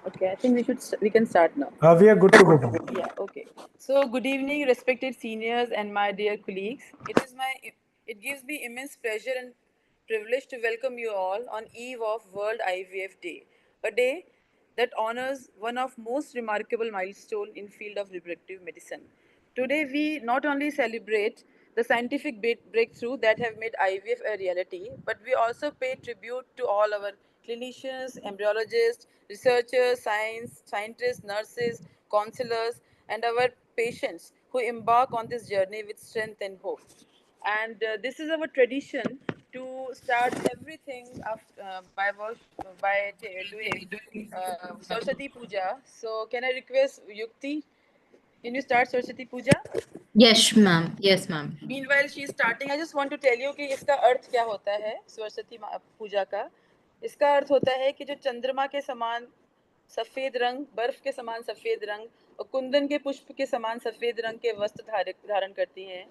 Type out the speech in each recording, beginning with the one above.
Okay, I think we can start now. We are good to go, ma'am. Yeah, okay. So, good evening, respected seniors and my dear colleagues. It gives me immense pleasure and privilege to welcome you all on eve of World IVF Day, a day that honors one of most remarkable milestone in field of reproductive medicine. Today, we not only celebrate the scientific breakthrough that have made IVF a reality, but we also pay tribute to all our clinicians, embryologists, researchers, scientists, nurses, counselors, and our patients who embark on this journey with strength and hope. And this is our tradition to start everything by doing Saraswati Puja. So, can I request Yukti? Can you start Saraswati Puja? Yes, ma'am. Yes, ma'am. Meanwhile, she is starting. I just want to tell you कि इसका अर्थ क्या होता है सरस्वती पूजा का. इसका अर्थ होता है कि जो चंद्रमा के समान सफेद रंग, बर्फ के समान सफेद रंग और कुंदन के पुष्प के समान सफेद रंग के वस्त्र धारण करती हैं,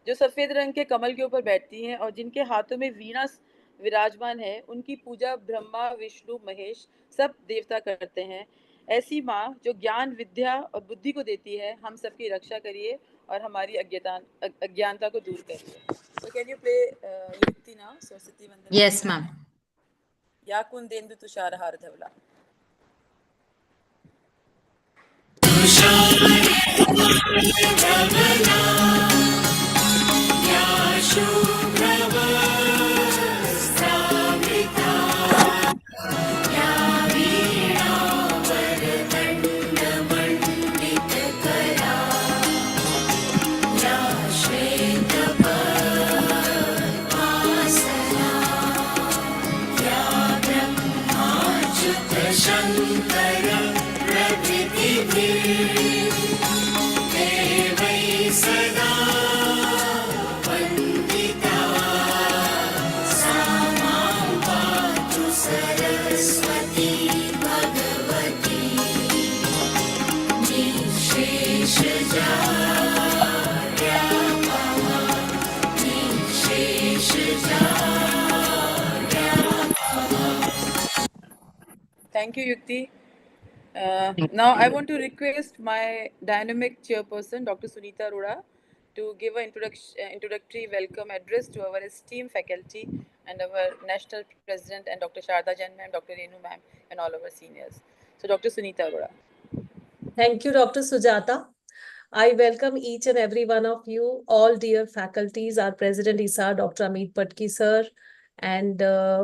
जो सफेद रंग के कमल के ऊपर बैठती हैं और जिनके हाथों में वीणा विराजमान है, उनकी पूजा ब्रह्मा, विष्णु, महेश सब देवता करते हैं. ऐसी माँ जो ज्ञान, विद्या और बुद्धि को देती है, हम सबकी रक्षा करिए और हमारी अज्ञानता को दूर करिए. So can you play युक्ति now? सरस्वती वंदना. Yes, ma'am. या कुंदेंदु तुषार हार धवला. Thank you, Yukti. Now, I want to request my dynamic chairperson, Dr. Sunita Arora, to give an introductory welcome address to our esteemed faculty and our national president and Dr. Sharda Jain ma'am, Dr. Renu ma'am, and all our seniors. So, Dr. Sunita Arora. Thank you, Dr. Sujata. I welcome each and every one of you, all dear faculties, our President ISAR, Dr. Amit Patki sir, and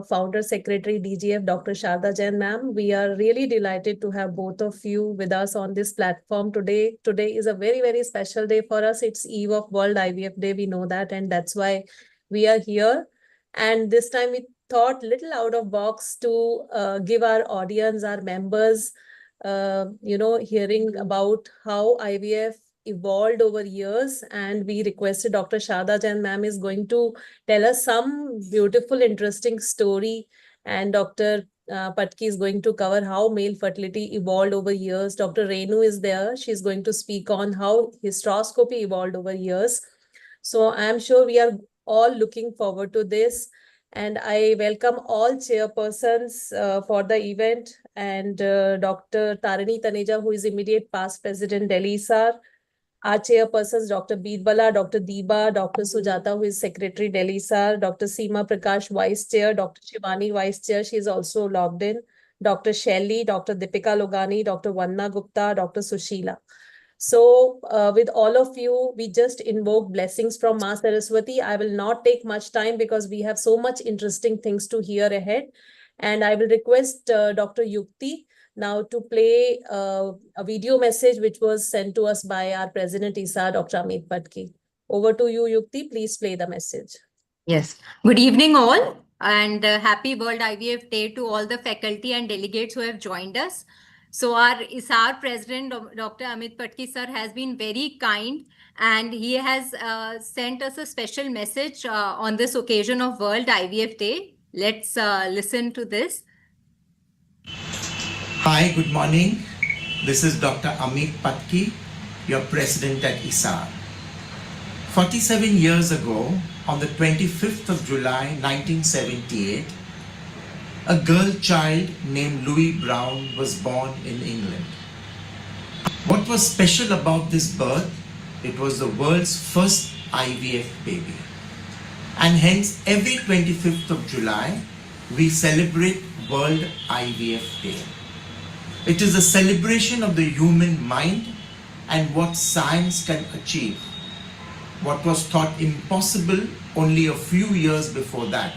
Founder Secretary DGF, Dr. Sharda Jain ma'am. We are really delighted to have both of you with us on this platform today. Today is a very, very special day for us. It's eve of World IVF Day. We know that, and that's why we are here. And this time we thought little out of box to give our audience, our members, hearing about how IVF evolved over years, and we requested Dr. Sharda Jain ma'am is going to tell us some beautiful, interesting story, and Dr. Patki is going to cover how male fertility evolved over years. Dr. Renu is there. She's going to speak on how hysteroscopy evolved over years. So I am sure we are all looking forward to this. And I welcome all chairpersons for the event, and Dr. Tarini Taneja, who is immediate past president, Delhi ISAR. Our chairpersons, Dr. Birbala, Dr. Deeba, Dr. Sujata, who is secretary, Delhi ISAR, Dr. Seema Prakash, vice chair, Dr. Shivani, vice chair, she is also logged in, Dr. Shelly, Dr. Deepika Logani, Dr. Vanna Gupta, Dr. Sushila. So with all of you, we just invoke blessings from Ma Saraswati. I will not take much time because we have so much interesting things to hear ahead. And I will request Dr. Yukti now to play a video message which was sent to us by our President ISAR, Dr. Amit Patki. Over to you, Yukti. Please play the message. Yes. Good evening, all, and happy World IVF Day to all the faculty and delegates who have joined us. So our ISAR president, Dr. Amit Patki sir, has been very kind, and he has sent us a special message on this occasion of World IVF Day. Let's listen to this. Hi, good morning. This is Dr. Amit Patki, your president at ISAR. 47 years ago, on the 25th of July 1978, A girl child named Louis Brown was born in England. What was special about this birth? It was the world's first IVF baby. And hence, every 25th of July, we celebrate World IVF Day. It is a celebration of the human mind and what science can achieve. What was thought impossible only a few years before that,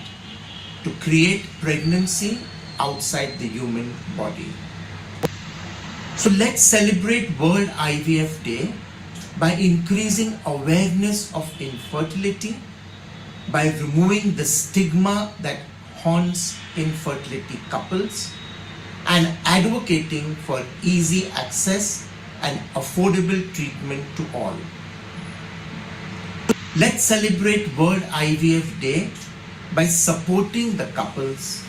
to create pregnancy outside the human body. So let's celebrate World IVF Day by increasing awareness of infertility, by removing the stigma that haunts infertility couples, and advocating for easy access and affordable treatment to all. Let's celebrate World IVF Day by supporting the couples,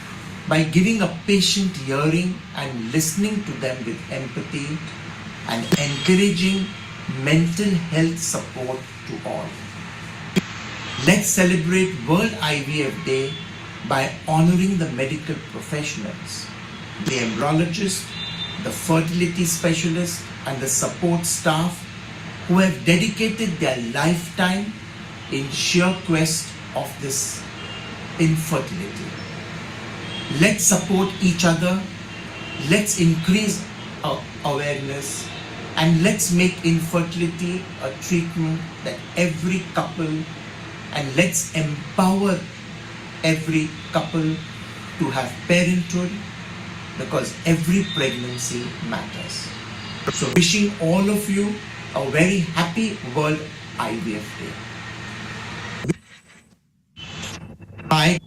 by giving a patient hearing and listening to them with empathy, and encouraging mental health support to all. Let's celebrate World IVF Day by honoring the medical professionals, the embryologist, the fertility specialist, and the support staff who have dedicated their lifetime in sheer quest of this infertility. Let's support each other, let's increase our awareness, and let's make infertility a treatment that every couple, and let's empower every couple to have parenthood, because every pregnancy matters. So wishing all of you a very happy World IVF Day. Bye.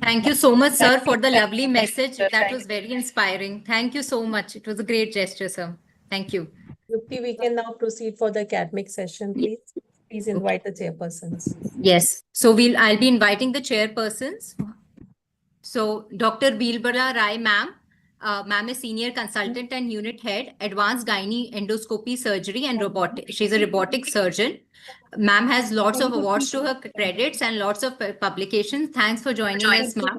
Thank you so much, sir, for the lovely message. That was very inspiring. Thank you so much. It was a great gesture, sir. Thank you. Yukti, we can now proceed for the academic session, please. Please invite the chairpersons. Yes. So I'll be inviting the chairpersons. So Dr. Bilbala Rai, ma'am. Ma'am is senior consultant and unit head, advanced gynae endoscopy surgery and robotic. She's a robotic surgeon. Ma'am has lots of awards to her credits and lots of publications. Thanks for joining us, ma'am.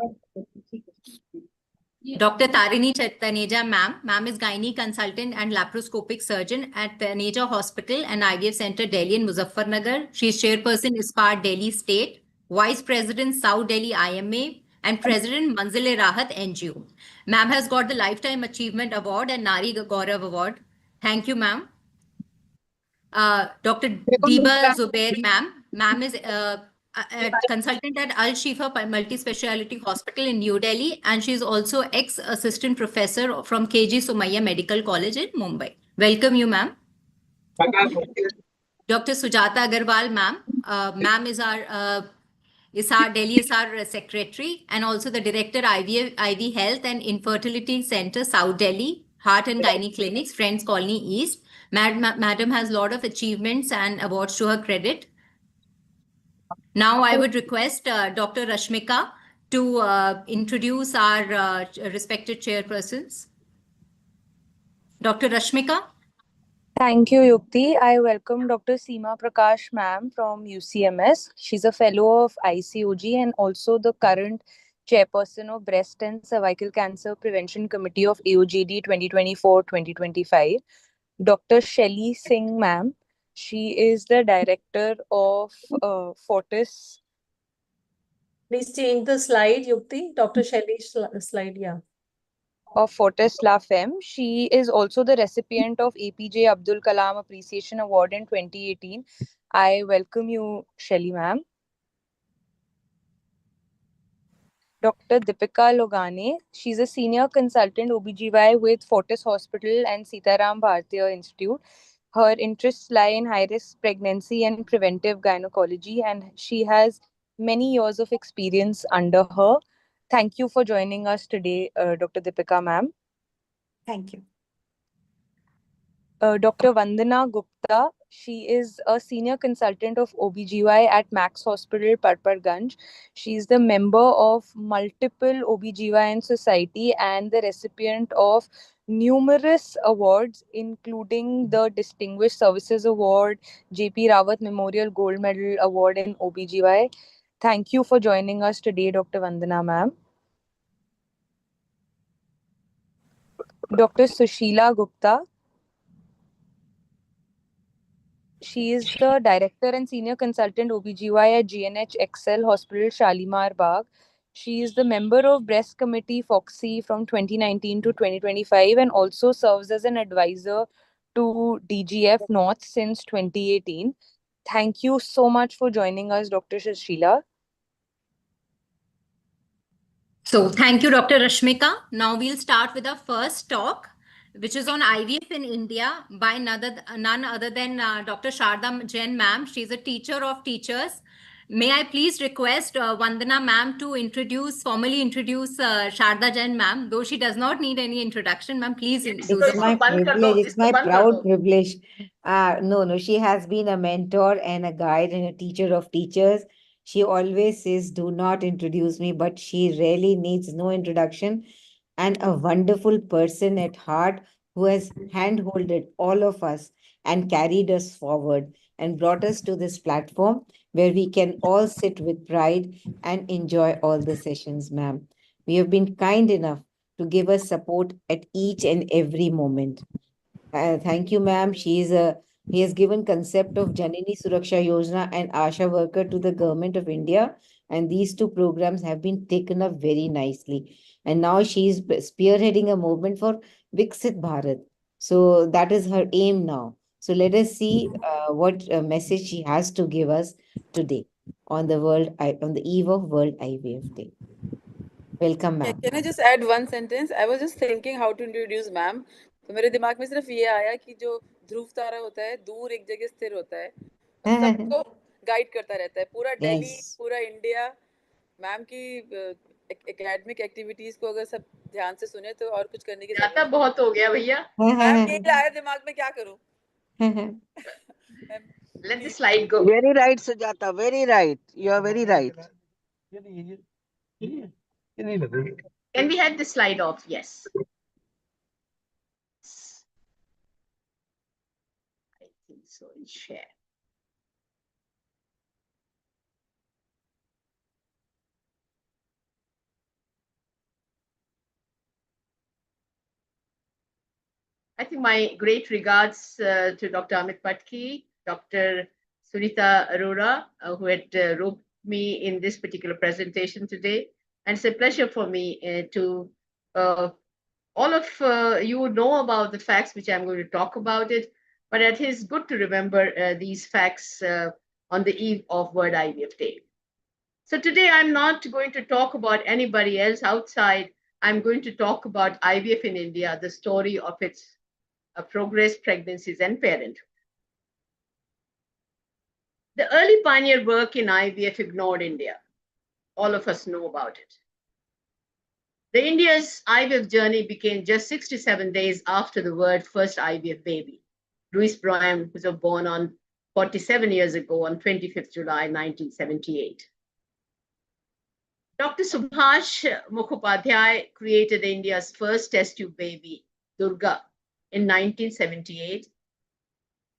Dr. Tarini Taneja, ma'am. Ma'am is gynae consultant and laparoscopic surgeon at Taneja Hospital and IVF Center, Delhi and Muzaffarnagar. She is chairperson ISPAR Delhi State, vice president South Delhi IMA, and president Manzil-e-Rahat NGO. Ma'am has got the Lifetime Achievement Award and Nari Gaurav Award. Thank you, ma'am. Dr. Diba Zubair, ma'am. Ma'am is a consultant at Al Shifa Multi-Speciality Hospital in New Delhi, and she is also ex-assistant professor from KG Somaiya Medical College in Mumbai. Welcome you, ma'am. Dr. Sujata Agarwal, ma'am. Ma'am is our Delhi ISAR secretary and also the director IV Health and Infertility Center, South Delhi, Heart and Gynae Clinics, Friends Colony East. Madam has a lot of achievements and awards to her credit. Now I would request Dr. Rashmika to introduce our respected chairpersons. Dr. Rashmika. Thank you, Yukti. I welcome Dr. Seema Prakash ma'am from UCMS. She's a fellow of ICOG and also the current chairperson of Breast and Cervical Cancer Prevention Committee of AOGD 2024-2025. Dr. Shelly Singh ma'am. She is the director of Fortis. Please change the slide, Yukti. Dr. Shailesh slide, yeah. Of Fortis La Femme. She is also the recipient of APJ Abdul Kalam Appreciation Award in 2018. I welcome you, Shelly ma'am. Dr. Deepika Logane. She's a senior consultant OBGY with Fortis Hospital and Sitaram Bhartiya Institute. Her interests lie in high-risk pregnancy and preventive gynecology, and she has many years of experience under her. Thank you for joining us today, Dr. Deepika ma'am. Thank you. Dr. Vandana Gupta. She is a senior consultant of OBGY at Max Hospital, Parparganj. She is the member of multiple OBGYN Society and the recipient of numerous awards, including the Distinguished Services Award, JP Rawat Memorial Gold Medal Award in OBGY. Thank you for joining us today, Dr. Vandana ma'am. Dr. Sushila Gupta. She is the Director and Senior Consultant OBGY at GNH Excel Hospital, Shalimar Bagh. She is the member of Breast Committee FOXY from 2019 to 2025 and also serves as an advisor to DGF North since 2018. Thank you so much for joining us, Dr. Sushila. So thank you, Dr. Rashmika. Now we'll start with our first talk, which is on IVF in India by none other than Dr. Sharda Jain ma'am. She's a teacher of teachers. May I please request Vandana ma'am to formally introduce Sharda Jain ma'am, though she does not need any introduction. Ma'am, please do It's the my privilege. It's my proud privilege. No, she has been a mentor and a guide and a teacher of teachers. She always says, do not introduce me, but she really needs no introduction. And a wonderful person at heart who has handholded all of us and carried us forward and brought us to this platform where we can all sit with pride and enjoy all the sessions, ma'am. We have been kind enough to give us support at each and every moment. Thank you, ma'am. He has given concept of Janini Suraksha Yojana and Asha worker to the government of India, and these two programs have been taken up very nicely. And now she is spearheading a movement for Viksit Bharat. So that is her aim now. So let us see what message she has to give us today on on the eve of World IVF Day. Welcome, ma'am. Can I just add one sentence? I was just thinking how to introduce ma'am. तो मेरे दिमाग में सिर्फ ये आया कि जो ध्रुव तारा होता है दूर एक जगह स्थिर होता है और सबको गाइड करता रहता है पूरा दिल्ली Yes. पूरा इंडिया मैम की एकेडमिक एक्टिविटीज को अगर सब ध्यान से सुने तो और कुछ करने की जरूरत नहीं। बहुत हो गया भैया। मैम ये आया दिमाग में क्या करूं? Let the slide go. Very right, Sujata. Very right. You are very right. Can we have the slide off? Yes. I think so. Share. I think my great regards to Dr. Amit Patki, Dr. Sunita Arora, who had roped me in this particular presentation today. And it's a pleasure for me to, all of you know about the facts which I'm going to talk about it, but it is good to remember these facts on the eve of World IVF Day. So today I'm not going to talk about anybody else outside. I'm going to talk about IVF in India, the story of its progress, pregnancies, and parenthood. The early pioneer work in IVF ignored India. All of us know about it. The India's IVF journey began just 67 days after the world's first IVF baby, Louis Bryan, who was born on 47 years ago on 25th July 1978. Dr. Subhash Mukhopadhyay created India's first test tube baby, Durga, in 1978.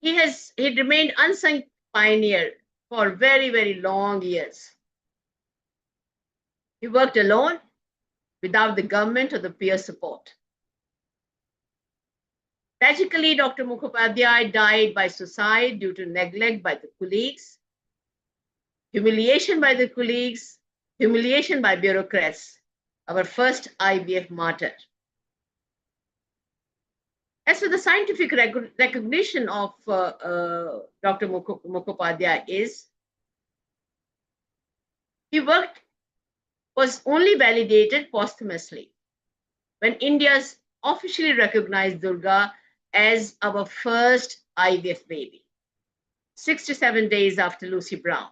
He remained unsung pioneer for very, very long years. He worked alone without the government or the peer support. Tragically, Dr. Mukhopadhyay died by suicide due to neglect by the colleagues, humiliation by the colleagues, humiliation by bureaucrats, our first IVF martyr. As for the scientific recognition of Dr. Mukhopadhyay his work was only validated posthumously when India's officially recognized Durga as our first IVF baby, 67 days after Lucy Brown.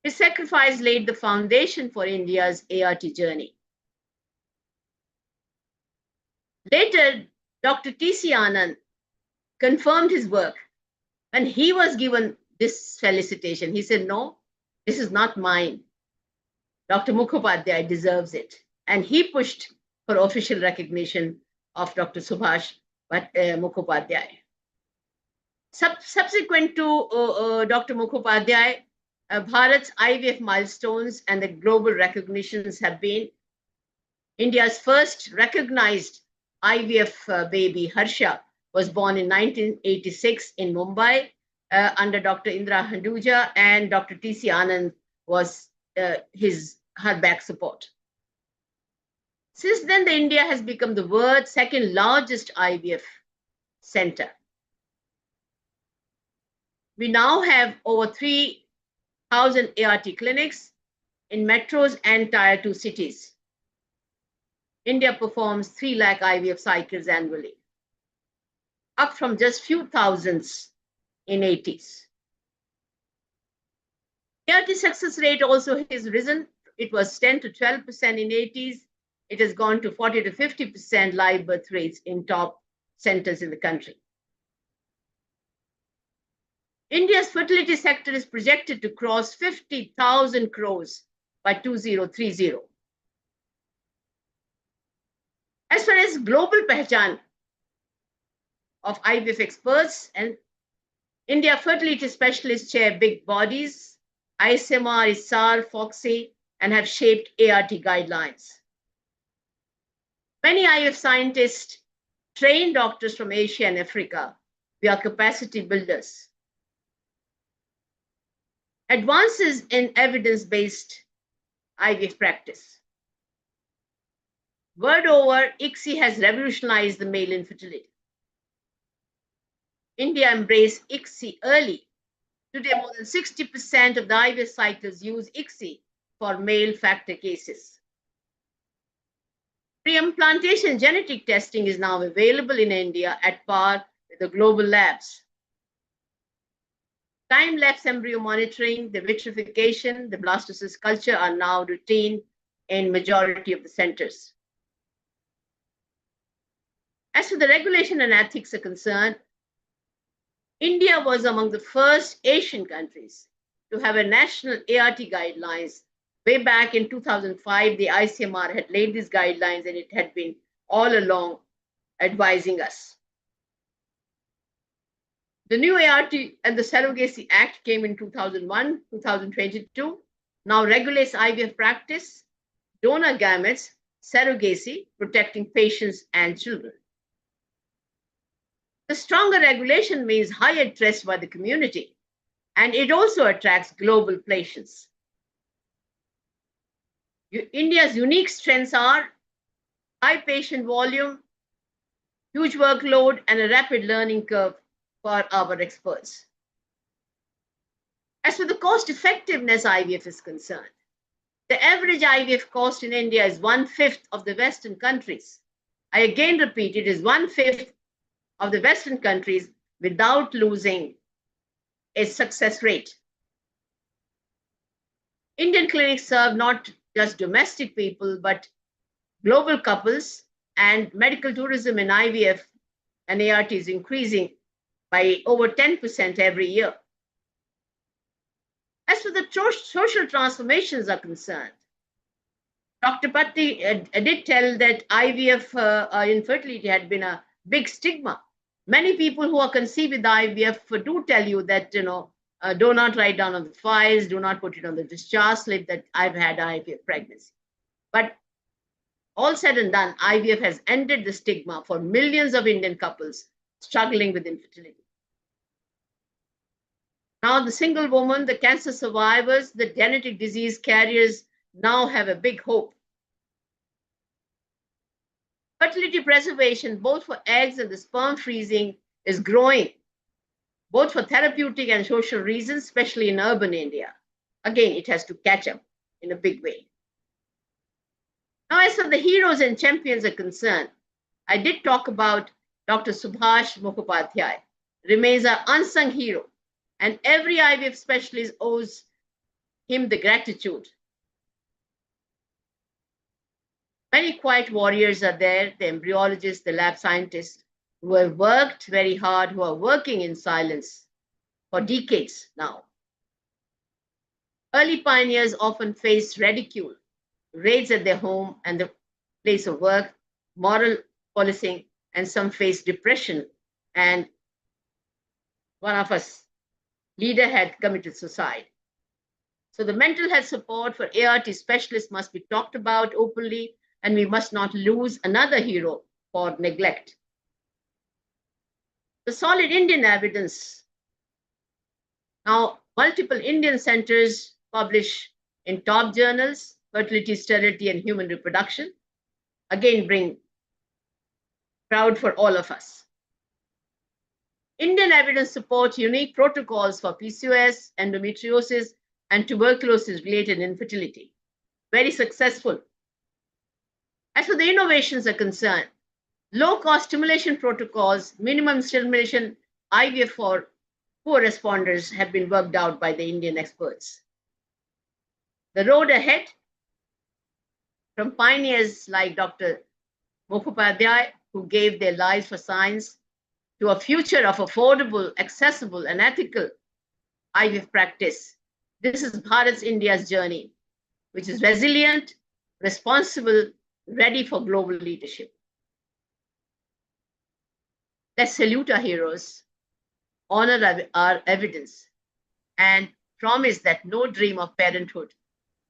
His sacrifice laid the foundation for India's ART journey. Later, Dr. T.C. Anand confirmed his work when he was given this felicitation. He said, no, this is not mine. Dr. Mukhopadhyay deserves it. And he pushed for official recognition of Dr. Subhash Mukhopadhyay. Subsequent to Dr. Mukhopadhyay, Bharat's IVF milestones and the global recognitions have been India's first recognized IVF baby Harsha was born in 1986 in Mumbai under Dr. Indra Handuja, and Dr. T.C. Anand was her back support. Since then, India has become the world's second largest IVF center. We now have over 3,000 ART clinics in metros and tier 2 cities. India performs 3 lakh IVF cycles annually, up from just few thousands in 80s. ART success rate also has risen. It was 10 to 12% in 80s. It has gone to 40 to 50% live birth rates in top centers in the country. India's fertility sector is projected to cross 50,000 crores by 2030. As far as global pehchan of IVF experts, and India fertility specialists chair big bodies, ISMR, ISAR, FOXY, and have shaped ART guidelines. Many IVF scientists train doctors from Asia and Africa. We are capacity builders. Advances in evidence-based IVF practice. World over, ICSI has revolutionized the male infertility. India embraced ICSI early. Today, more than 60% of the IVF cycles use ICSI for male factor cases. Pre-implantation genetic testing is now available in India at par with the global labs. Time-lapse embryo monitoring, the vitrification, the blastocyst culture are now routine in majority of the centers. As for the regulation and ethics are concerned, India was among the first Asian countries to have a national ART guidelines. Way back in 2005, the ICMR had laid these guidelines, and it had been all along advising us. The new ART and the Surrogacy Act came in 2001, 2022, now regulates IVF practice, donor gametes, surrogacy, protecting patients and children. The stronger regulation means higher trust by the community, and it also attracts global patients. India's unique strengths are high patient volume, huge workload, and a rapid learning curve for our experts. As for the cost effectiveness IVF is concerned, the average IVF cost in India is 1/5 of the Western countries. I again repeat, it is 1/5 of the Western countries without losing its success rate. Indian clinics serve not just domestic people, but global couples, and medical tourism in IVF and ART is increasing by over 10% every year. As for the social transformations are concerned, Dr. Patti did tell that IVF infertility had been a big stigma. Many people who are conceived with IVF do tell you that, do not write down on the files, do not put it on the discharge slip that I've had IVF pregnancy. But all said and done, IVF has ended the stigma for millions of Indian couples struggling with infertility. Now the single woman, the cancer survivors, the genetic disease carriers now have a big hope. Fertility preservation, both for eggs and the sperm freezing, is growing, both for therapeutic and social reasons, especially in urban India. Again, it has to catch up in a big way. Now, as for the heroes and champions are concerned, I did talk about Dr. Subhash Mukhopadhyay, remains our unsung hero, and every IVF specialist owes him the gratitude. Many quiet warriors are there, the embryologists, the lab scientists, who have worked very hard, who are working in silence for decades now. Early pioneers often faced ridicule, raids at their home and the place of work, moral policing, and some faced depression. And one of us, leader, had committed suicide. So the mental health support for ART specialists must be talked about openly, and we must not lose another hero for neglect. The solid Indian evidence. Now, multiple Indian centers publish in top journals, fertility, sterility, and human reproduction. Again, bring proud for all of us. Indian evidence supports unique protocols for PCOS, endometriosis, and tuberculosis-related infertility. Very successful. As for the innovations are concerned, low-cost stimulation protocols, minimum stimulation IVF for poor responders have been worked out by the Indian experts. The road ahead, from pioneers like Dr. Mukhopadhyay, who gave their lives for science, to a future of affordable, accessible, and ethical IVF practice. This is Bharat's India's journey, which is resilient, responsible, ready for global leadership. Let's salute our heroes, honor our evidence, and promise that no dream of parenthood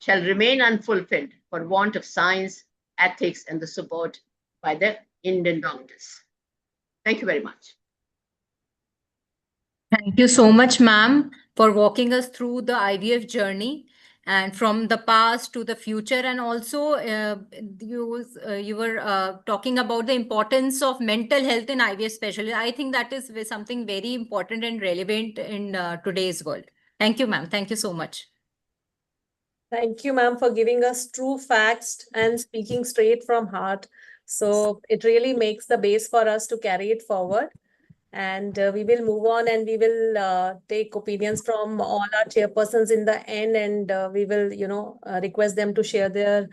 shall remain unfulfilled for want of science, ethics, and the support by the Indian doctors. Thank you very much. Thank you so much, ma'am, for walking us through the IVF journey and from the past to the future. And also, you were talking about the importance of mental health in IVF, especially. I think that is something very important and relevant in today's world. Thank you, ma'am. Thank you so much. Thank you, ma'am, for giving us true facts and speaking straight from heart. So it really makes the base for us to carry it forward. And we will move on and we will take opinions from all our chairpersons in the end, and we will, request them to share their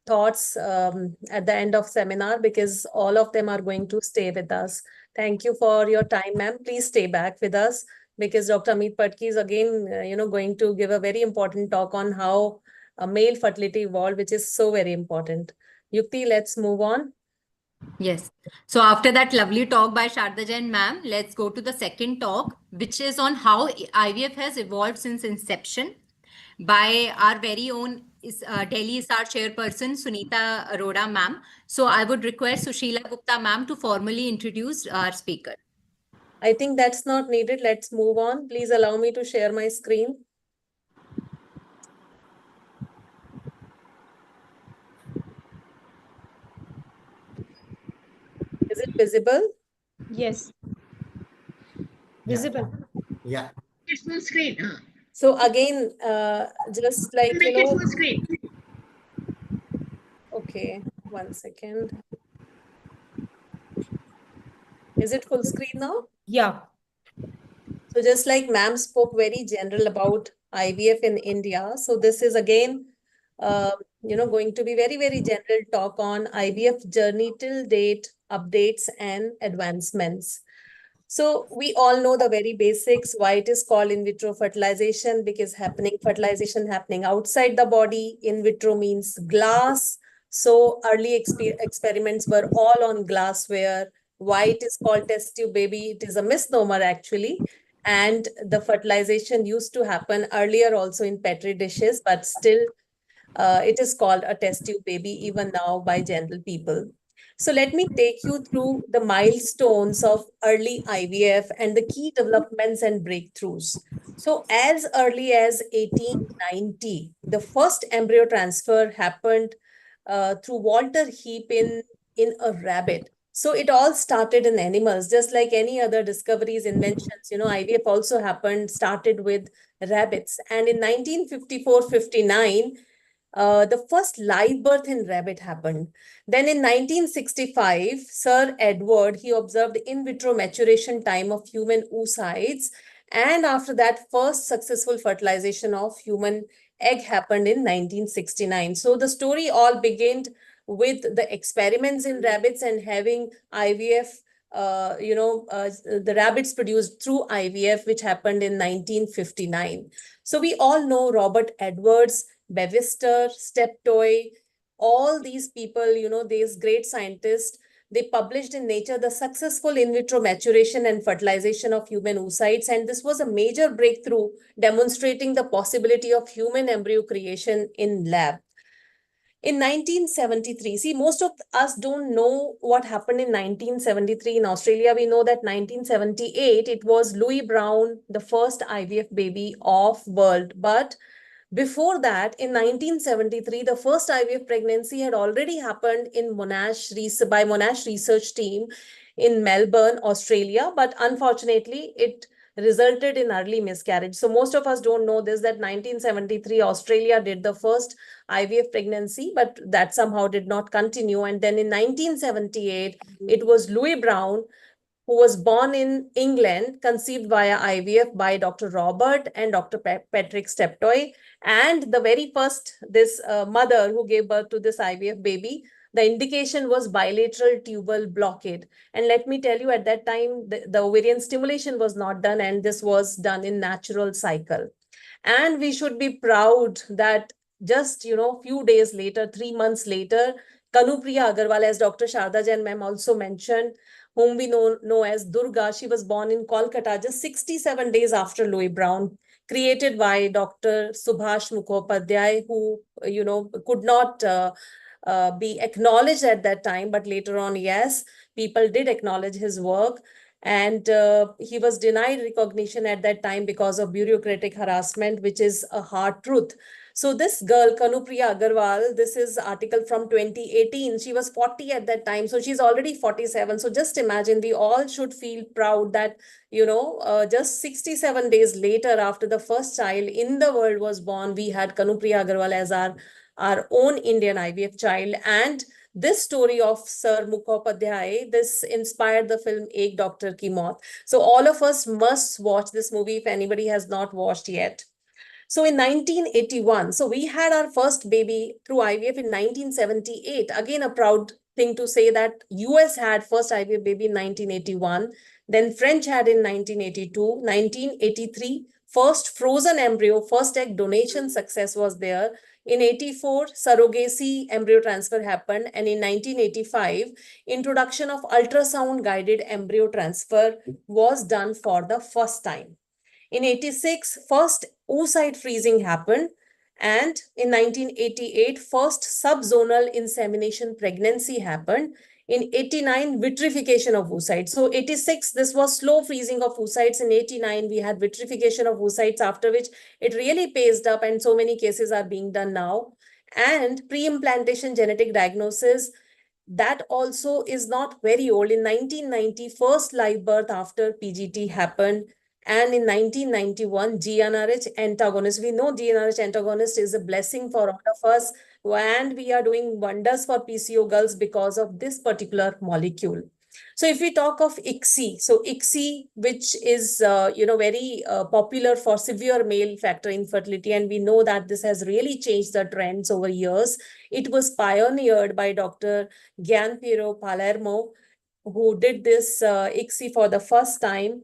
thoughts at the end of seminar, because all of them are going to stay with us. Thank you for your time, ma'am. Please stay back with us, because Dr. Amit Patki is again, going to give a very important talk on how male fertility evolved, which is so very important. Yukti, let's move on. Yes. So after that lovely talk by Sharda Jain ma'am, let's go to the second talk, which is on how IVF has evolved since inception by our very own Delhi ISAR chairperson, Sunita Arora ma'am. So I would request Sushila Gupta ma'am to formally introduce our speaker. I think that's not needed. Let's move on. Please allow me to share my screen. Is it visible? Yes. Visible. Yeah. It's full screen. So again, just like, Make it full screen. Okay, 1 second. Is it full screen now? Yeah. So just like ma'am spoke very general about IVF in India. So this is again, going to be very, very general talk on IVF journey till date, updates and advancements. So we all know the very basics, why it is called in vitro fertilization, because fertilization happening outside the body. In vitro means glass. So early experiments were all on glassware. Why it is called test tube baby? It is a misnomer actually. And the fertilization used to happen earlier also in petri dishes, but still it is called a test tube baby even now by general people. So let me take you through the milestones of early IVF and the key developments and breakthroughs. So as early as 1890, the first embryo transfer happened through Walter Heap in a rabbit. So it all started in animals, just like any other discoveries, inventions. IVF also started with rabbits. And in 1954-59, the first live birth in rabbit happened. Then in 1965, Sir Edward, he observed in vitro maturation time of human oocytes. And after that, first successful fertilization of human egg happened in 1969. So the story all began with the experiments in rabbits and having IVF, the rabbits produced through IVF, which happened in 1959. So we all know Robert Edwards, Bevister, Steptoe, all these people, these great scientists, they published in Nature the successful in vitro maturation and fertilization of human oocytes. And this was a major breakthrough demonstrating the possibility of human embryo creation in lab. In 1973, see, most of us don't know what happened in 1973 in Australia. We know that 1978, it was Louis Brown, the first IVF baby of world. But before that, in 1973, the first IVF pregnancy had already happened in by Monash research team in Melbourne, Australia. But unfortunately, it resulted in early miscarriage. So most of us don't know this, that 1973, Australia did the first IVF pregnancy, but that somehow did not continue. And then in 1978, it was Louis Brown, who was born in England, conceived via IVF by Dr. Robert and Dr. Patrick Steptoe. And the very first, this mother who gave birth to this IVF baby, the indication was bilateral tubal blockade. And let me tell you, at that time, the ovarian stimulation was not done, and this was done in natural cycle. And we should be proud that just, few days later, 3 months later, Kanupriya Agarwal, as Dr. Sharda Jain ma'am also mentioned, whom we know as Durga, she was born in Kolkata just 67 days after Louis Brown, created by Dr. Subhash Mukhopadhyay, who, could not be acknowledged at that time, but later on, yes, people did acknowledge his work. And he was denied recognition at that time because of bureaucratic harassment, which is a hard truth. So this girl, Kanupriya Agarwal, this is article from 2018. She was 40 at that time. So she's already 47. So just imagine, we all should feel proud that, just 67 days later, after the first child in the world was born, we had Kanupriya Agarwal as our own Indian IVF child. And this story of Sir Mukhopadhyay, this inspired the film Ek Doctor Ki Maut. So all of us must watch this movie if anybody has not watched yet. So in 1981, so we had our first baby through IVF in 1978. Again, a proud thing to say that US had first IVF baby in 1981. Then French had in 1982, 1983, first frozen embryo, first egg donation success was there. In 84, surrogacy embryo transfer happened. And in 1985, introduction of ultrasound guided embryo transfer was done for the first time. In 86, first oocyte freezing happened. And in 1988, first subzonal insemination pregnancy happened. In 89, vitrification of oocytes. So 86, this was slow freezing of oocytes. In 89, we had vitrification of oocytes, after which it really paced up, and so many cases are being done now. And pre-implantation genetic diagnosis, that also is not very old. In 1990, first live birth after PGT happened. And in 1991, GnRH antagonist. We know GnRH antagonist is a blessing for all of us. And we are doing wonders for PCO girls because of this particular molecule. So if we talk of ICSI, so ICSI, which is, very popular for severe male factor infertility, and we know that this has really changed the trends over years. It was pioneered by Dr. Gian Piero Palermo, who did this ICSI for the first time.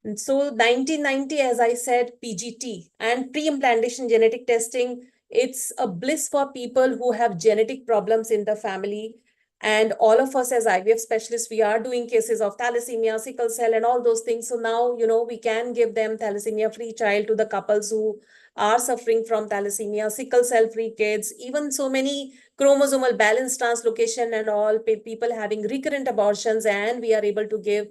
And so 1990, as I said, PGT and pre-implantation genetic testing, it's a bliss for people who have genetic problems in the family. And all of us as IVF specialists, we are doing cases of thalassemia, sickle cell, and all those things. So now, we can give them thalassemia-free child to the couples who are suffering from thalassemia, sickle cell-free kids, even so many chromosomal balance translocation and all, people having recurrent abortions, and we are able to give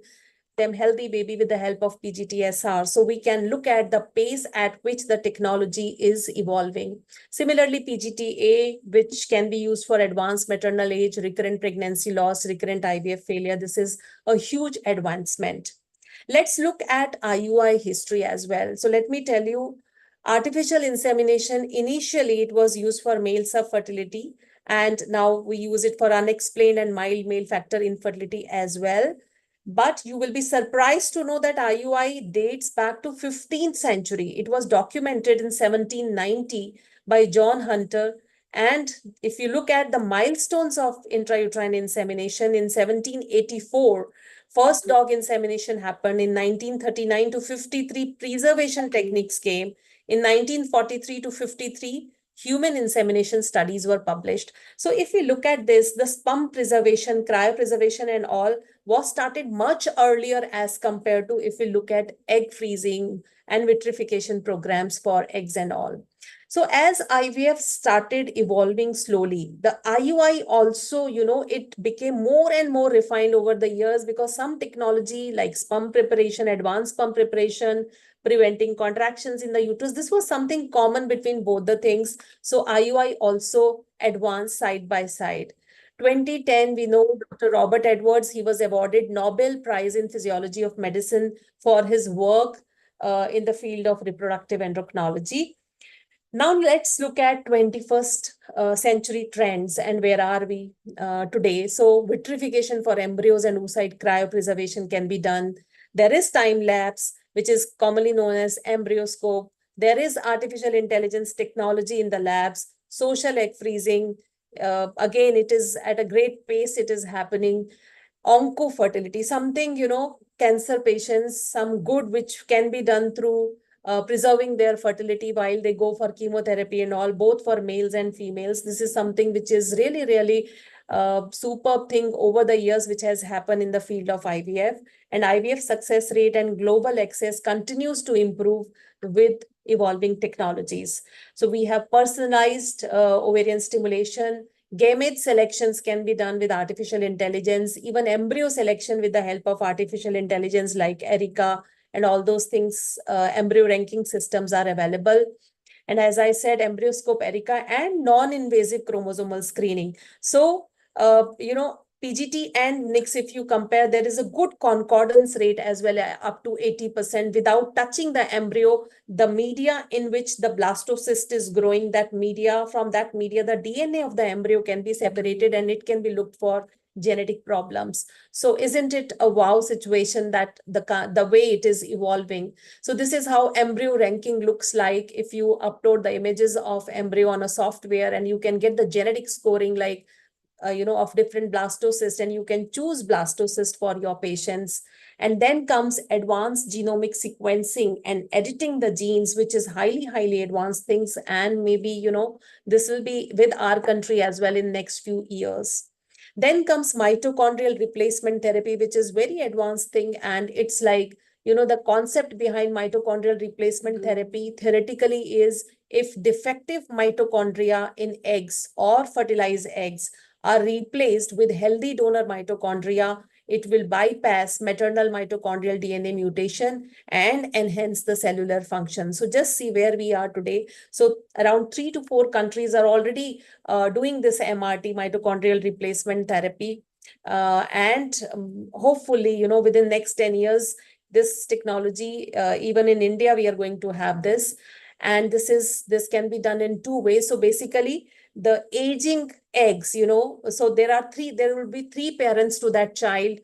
them healthy baby with the help of PGT-SR. So we can look at the pace at which the technology is evolving. Similarly, PGT-A, which can be used for advanced maternal age, recurrent pregnancy loss, recurrent IVF failure. This is a huge advancement. Let's look at IUI history as well. So let me tell you, artificial insemination, initially it was used for male subfertility, and now we use it for unexplained and mild male factor infertility as well. But you will be surprised to know that IUI dates back to 15th century. It was documented in 1790 by John Hunter. And if you look at the milestones of intrauterine insemination, in 1784, first dog insemination happened. In 1939 to 53, preservation techniques came. In 1943 to 53, human insemination studies were published. So if we look at this, the sperm preservation, cryopreservation and all was started much earlier as compared to if we look at egg freezing and vitrification programs for eggs and all. So as IVF started evolving slowly, the IUI also, it became more and more refined over the years, because some technology like sperm preparation, advanced sperm preparation, preventing contractions in the uterus, this was something common between both the things. So IUI also advanced side by side. 2010, we know Dr. Robert Edwards, he was awarded Nobel Prize in Physiology of Medicine for his work in the field of reproductive endocrinology. Now let's look at 21st century trends and where are we today. So vitrification for embryos and oocyte cryopreservation can be done. There is time lapse, which is commonly known as embryoscope. There is artificial intelligence technology in the labs, social egg freezing. Again, it is at a great pace, it is happening. Oncofertility, something, cancer patients, some good which can be done through preserving their fertility while they go for chemotherapy and all, both for males and females. This is something which is really, really superb thing over the years, which has happened in the field of IVF. And IVF success rate and global access continues to improve with evolving technologies. So we have personalized ovarian stimulation. Gamete selections can be done with artificial intelligence, even embryo selection with the help of artificial intelligence like Erica and all those things. Embryo ranking systems are available. And as I said, embryoscope, Erica, and non-invasive chromosomal screening. So, PGT and NICS, if you compare, there is a good concordance rate as well, up to 80% without touching the embryo. The media in which the blastocyst is growing, from that media, the DNA of the embryo can be separated and it can be looked for genetic problems. So isn't it a wow situation that the way it is evolving? So this is how embryo ranking looks like. If you upload the images of embryo on a software, and you can get the genetic scoring like of different blastocysts, and you can choose blastocyst for your patients. And then comes advanced genomic sequencing and editing the genes, which is highly, highly advanced things. And maybe, this will be with our country as well in next few years. Then comes mitochondrial replacement therapy, which is very advanced thing. And it's like, the concept behind mitochondrial replacement therapy theoretically is, if defective mitochondria in eggs or fertilized eggs are replaced with healthy donor mitochondria, it will bypass maternal mitochondrial DNA mutation and enhance the cellular function. So just see where we are today. So around 3 to 4 countries are already doing this MRT, mitochondrial replacement therapy. And hopefully, within next 10 years, this technology, even in India, we are going to have this. And this can be done in 2 ways. So basically, the aging eggs, so there will be 3 parents to that child,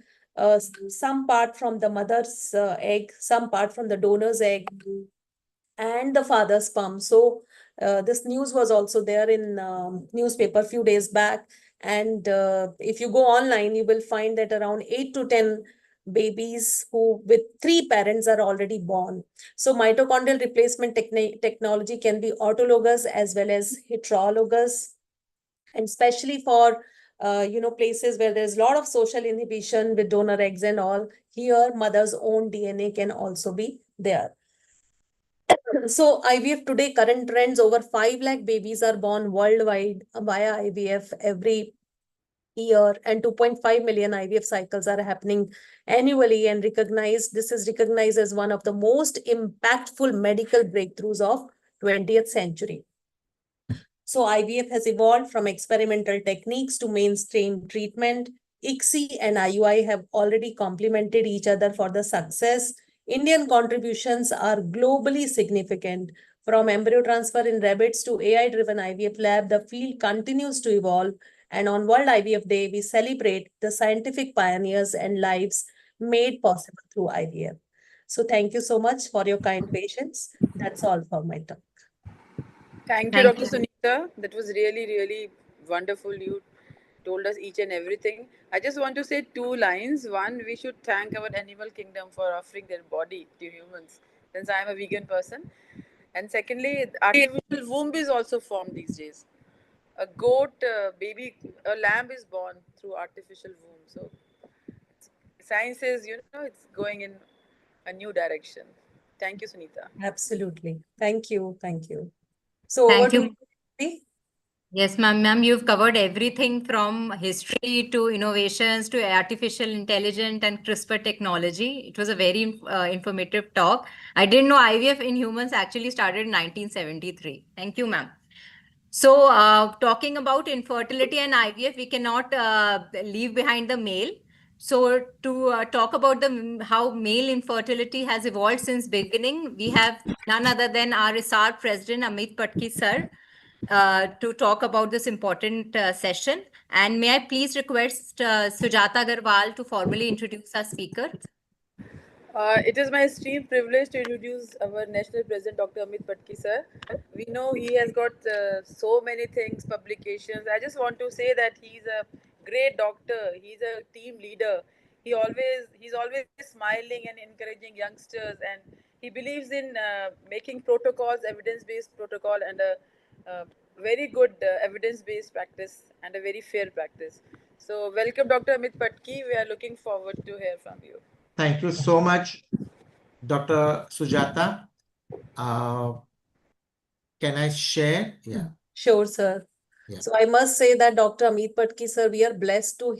some part from the mother's egg, some part from the donor's egg, and the father's sperm. So this news was also there in newspaper a few days back. And if you go online, you will find that around 8 to 10 babies who with 3 parents are already born. So mitochondrial replacement technology can be autologous as well as heterologous, and especially for places where there's a lot of social inhibition with donor eggs and all. Here, mother's own DNA can also be there. So IVF today, current trends, over 5 lakh babies are born worldwide via IVF every year, and 2.5 million IVF cycles are happening annually, and this is recognized as one of the most impactful medical breakthroughs of 20th century. So IVF has evolved from experimental techniques to mainstream treatment. ICSI and IUI have already complemented each other for the success. Indian contributions are globally significant. From embryo transfer in rabbits to AI-driven IVF lab, the field continues to evolve. And on World IVF Day, we celebrate the scientific pioneers and lives made possible through IVF. So thank you so much for your kind patience. That's all for my talk. Thank you, Thank Dr. you. Sunita. That was really, really wonderful. You told us each and everything. I just want to say 2 lines. One, we should thank our animal kingdom for offering their body to humans, since I am a vegan person. And secondly, artificial womb is also formed these days. A goat baby, a lamb is born through artificial womb. So science is, it's going in a new direction. Thank you, Sunita. Absolutely. Thank you. Thank you. So over Thank to you. you, Preeti. Yes, ma'am, you've covered everything from history to innovations to artificial intelligence and CRISPR technology. It was a very informative talk. I didn't know IVF in humans actually started in 1973. Thank you, ma'am. So, talking about infertility and IVF, we cannot leave behind the male. So, to talk about how male infertility has evolved since beginning, we have none other than our ISAR president Amit Patki sir to talk about this important session. And may I please request Sujata Agarwal to formally introduce our speaker? It is my extreme privilege to introduce our national president, Dr. Amit Patki sir. We know he has got so many things, publications. I just want to say that he's a great doctor. He's a team leader. He's always smiling and encouraging youngsters, and he believes in making protocols, evidence-based protocol, and a very good evidence-based practice and a very fair practice. So, welcome, Dr. Amit Patki. We are looking forward to hear from you. Thank you so much, Dr. Sujata. Uh, can I share? Yeah. Sure, sir. Yeah. So I must say that Dr. Amit Patki, sir, we are blessed to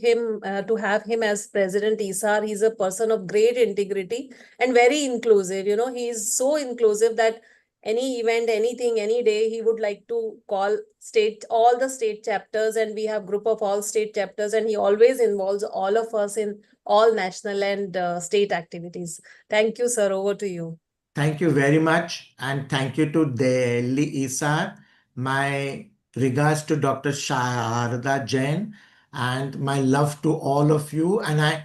have him as President ISAR. He's a person of great integrity and very inclusive. He is so inclusive that any event, anything, any day, he would like to call all the state chapters, and we have group of all state chapters, and he always involves all of us in all national and state activities. Thank you, sir. Over to you. Thank you very much. And thank you to Delhi ISAR. My regards to Dr. Sharada Jain and my love to all of you. And I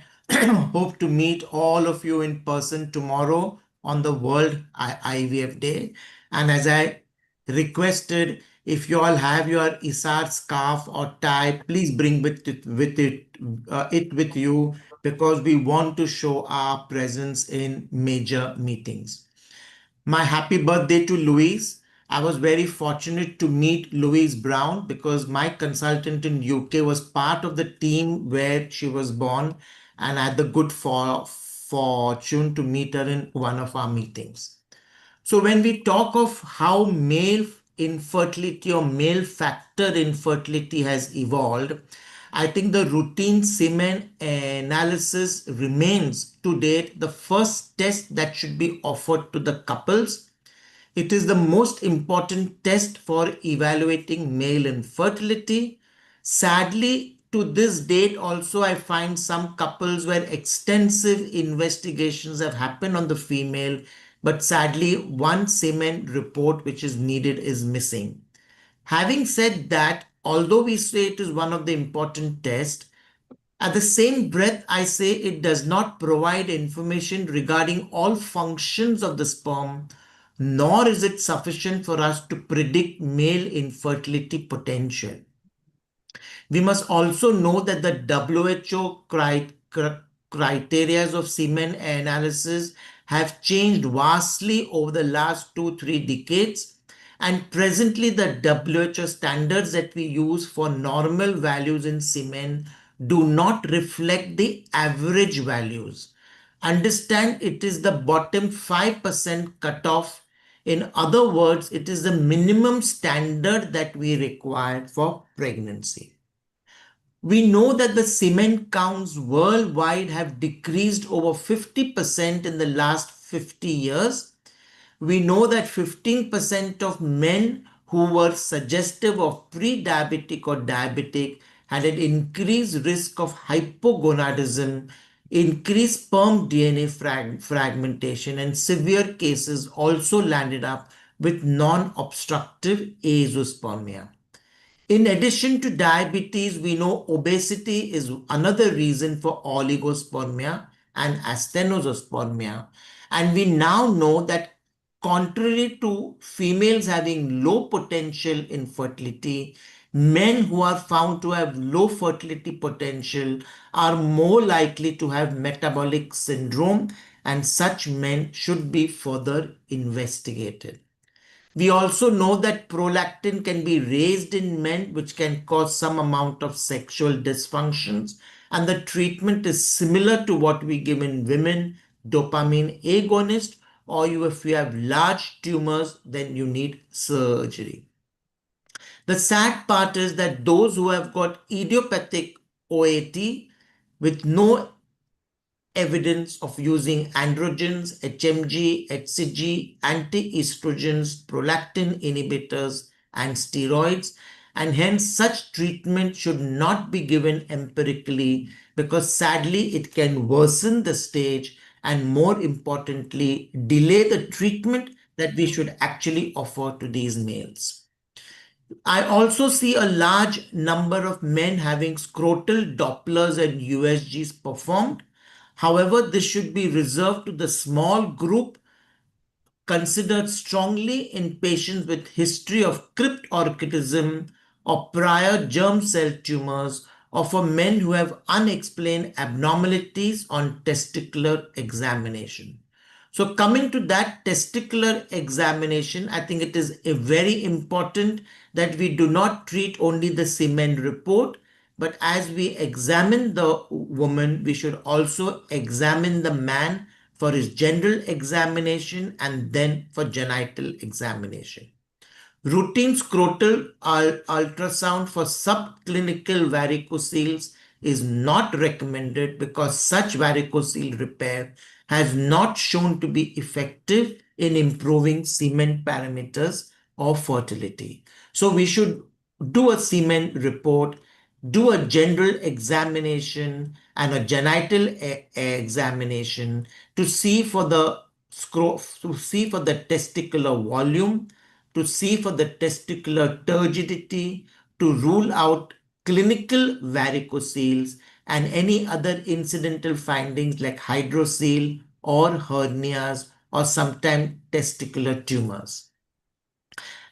hope to meet all of you in person tomorrow on the World IVF Day. And as I requested, if you all have your ISAR scarf or tie, please bring it with you, because we want to show our presence in major meetings. My happy birthday to Louise. I was very fortunate to meet Louise Brown because my consultant in UK was part of the team where she was born, and I had the good fortune to meet her in one of our meetings. So when we talk of how male infertility or male factor infertility has evolved, I think the routine semen analysis remains to date the first test that should be offered to the couples. It is the most important test for evaluating male infertility. Sadly, to this date, also, I find some couples where extensive investigations have happened on the female, but sadly, one semen report which is needed is missing. Having said that, although we say it is one of the important tests, at the same breath, I say it does not provide information regarding all functions of the sperm, nor is it sufficient for us to predict male infertility potential. We must also know that the WHO criteria of semen analysis have changed vastly over the last 2-3 decades. And presently, the WHO standards that we use for normal values in semen do not reflect the average values. Understand, it is the bottom 5% cutoff. In other words, it is the minimum standard that we require for pregnancy. We know that the semen counts worldwide have decreased over 50% in the last 50 years. We know that 15% of men who were suggestive of pre-diabetic or diabetic had an increased risk of hypogonadism, increased sperm DNA fragmentation, and severe cases also landed up with non-obstructive azoospermia. In addition to diabetes, we know obesity is another reason for oligospermia and astenospermia. And we now know that contrary to females having low potential infertility, men who are found to have low fertility potential are more likely to have metabolic syndrome, and such men should be further investigated. We also know that prolactin can be raised in men, which can cause some amount of sexual dysfunctions. And the treatment is similar to what we give in women, dopamine agonist, or if you have large tumors, then you need surgery. The sad part is that those who have got idiopathic OAT with no evidence of using androgens, HMG, HCG, anti-estrogens, prolactin inhibitors, and steroids, and hence such treatment should not be given empirically because sadly it can worsen the stage and more importantly delay the treatment that we should actually offer to these males. I also see a large number of men having scrotal Dopplers and USGs performed. However, this should be reserved to the small group considered strongly in patients with history of cryptorchidism or prior germ cell tumors or for men who have unexplained abnormalities on testicular examination. So coming to that testicular examination, I think it is very important that we do not treat only the semen report, but as we examine the woman, we should also examine the man for his general examination and then for genital examination. Routine scrotal ultrasound for subclinical varicoceles is not recommended because such varicocele repair has not shown to be effective in improving semen parameters or fertility. So we should do a semen report, do a general examination and a genital examination to see for the testicular volume, to see for the testicular turgidity, to rule out clinical varicoceles and any other incidental findings like hydrocele or hernias or sometimes testicular tumors.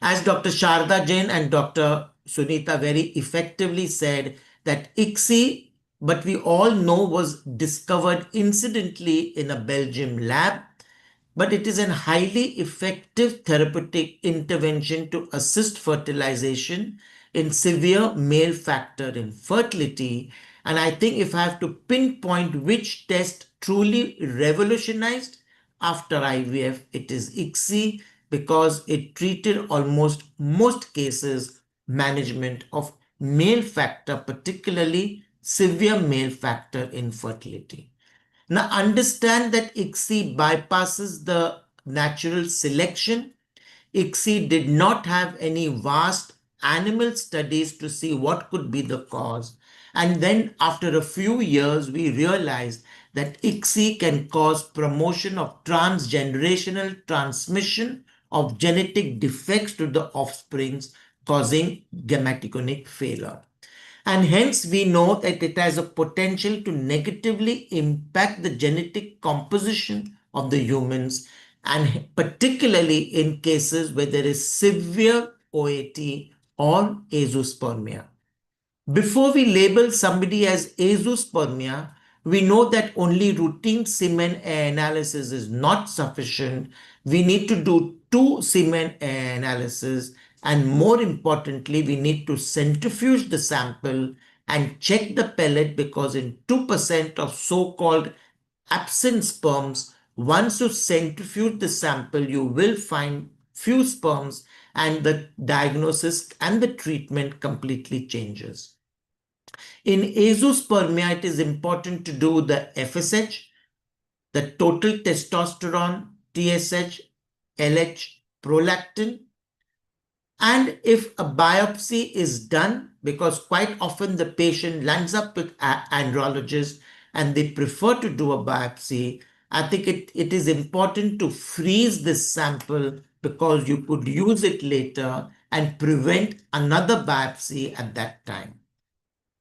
As Dr. Sharda Jain and Dr. Sunita very effectively said, that ICSI, but we all know, was discovered incidentally in a Belgium lab, but it is a highly effective therapeutic intervention to assist fertilization in severe male factor infertility. And I think if I have to pinpoint which test truly revolutionized after IVF, it is ICSI because it treated almost most cases management of male factor, particularly severe male factor infertility. Now understand that ICSI bypasses the natural selection. ICSI did not have any vast animal studies to see what could be the cause. And then after a few years, we realized that ICSI can cause promotion of transgenerational transmission of genetic defects to the offsprings, causing gametogenic failure. And hence we know that it has a potential to negatively impact the genetic composition of the humans, and particularly in cases where there is severe OAT or azoospermia. Before we label somebody as azoospermia, we know that only routine semen analysis is not sufficient. We need to do two semen analysis, and more importantly, we need to centrifuge the sample and check the pellet, because in 2% of so-called absent sperms, once you centrifuge the sample, you will find few sperms and the diagnosis and the treatment completely changes. In azoospermia, it is important to do the FSH, the total testosterone, TSH, LH, prolactin. And if a biopsy is done, because quite often the patient lands up with andrologist and they prefer to do a biopsy, I think it is important to freeze this sample because you could use it later and prevent another biopsy at that time.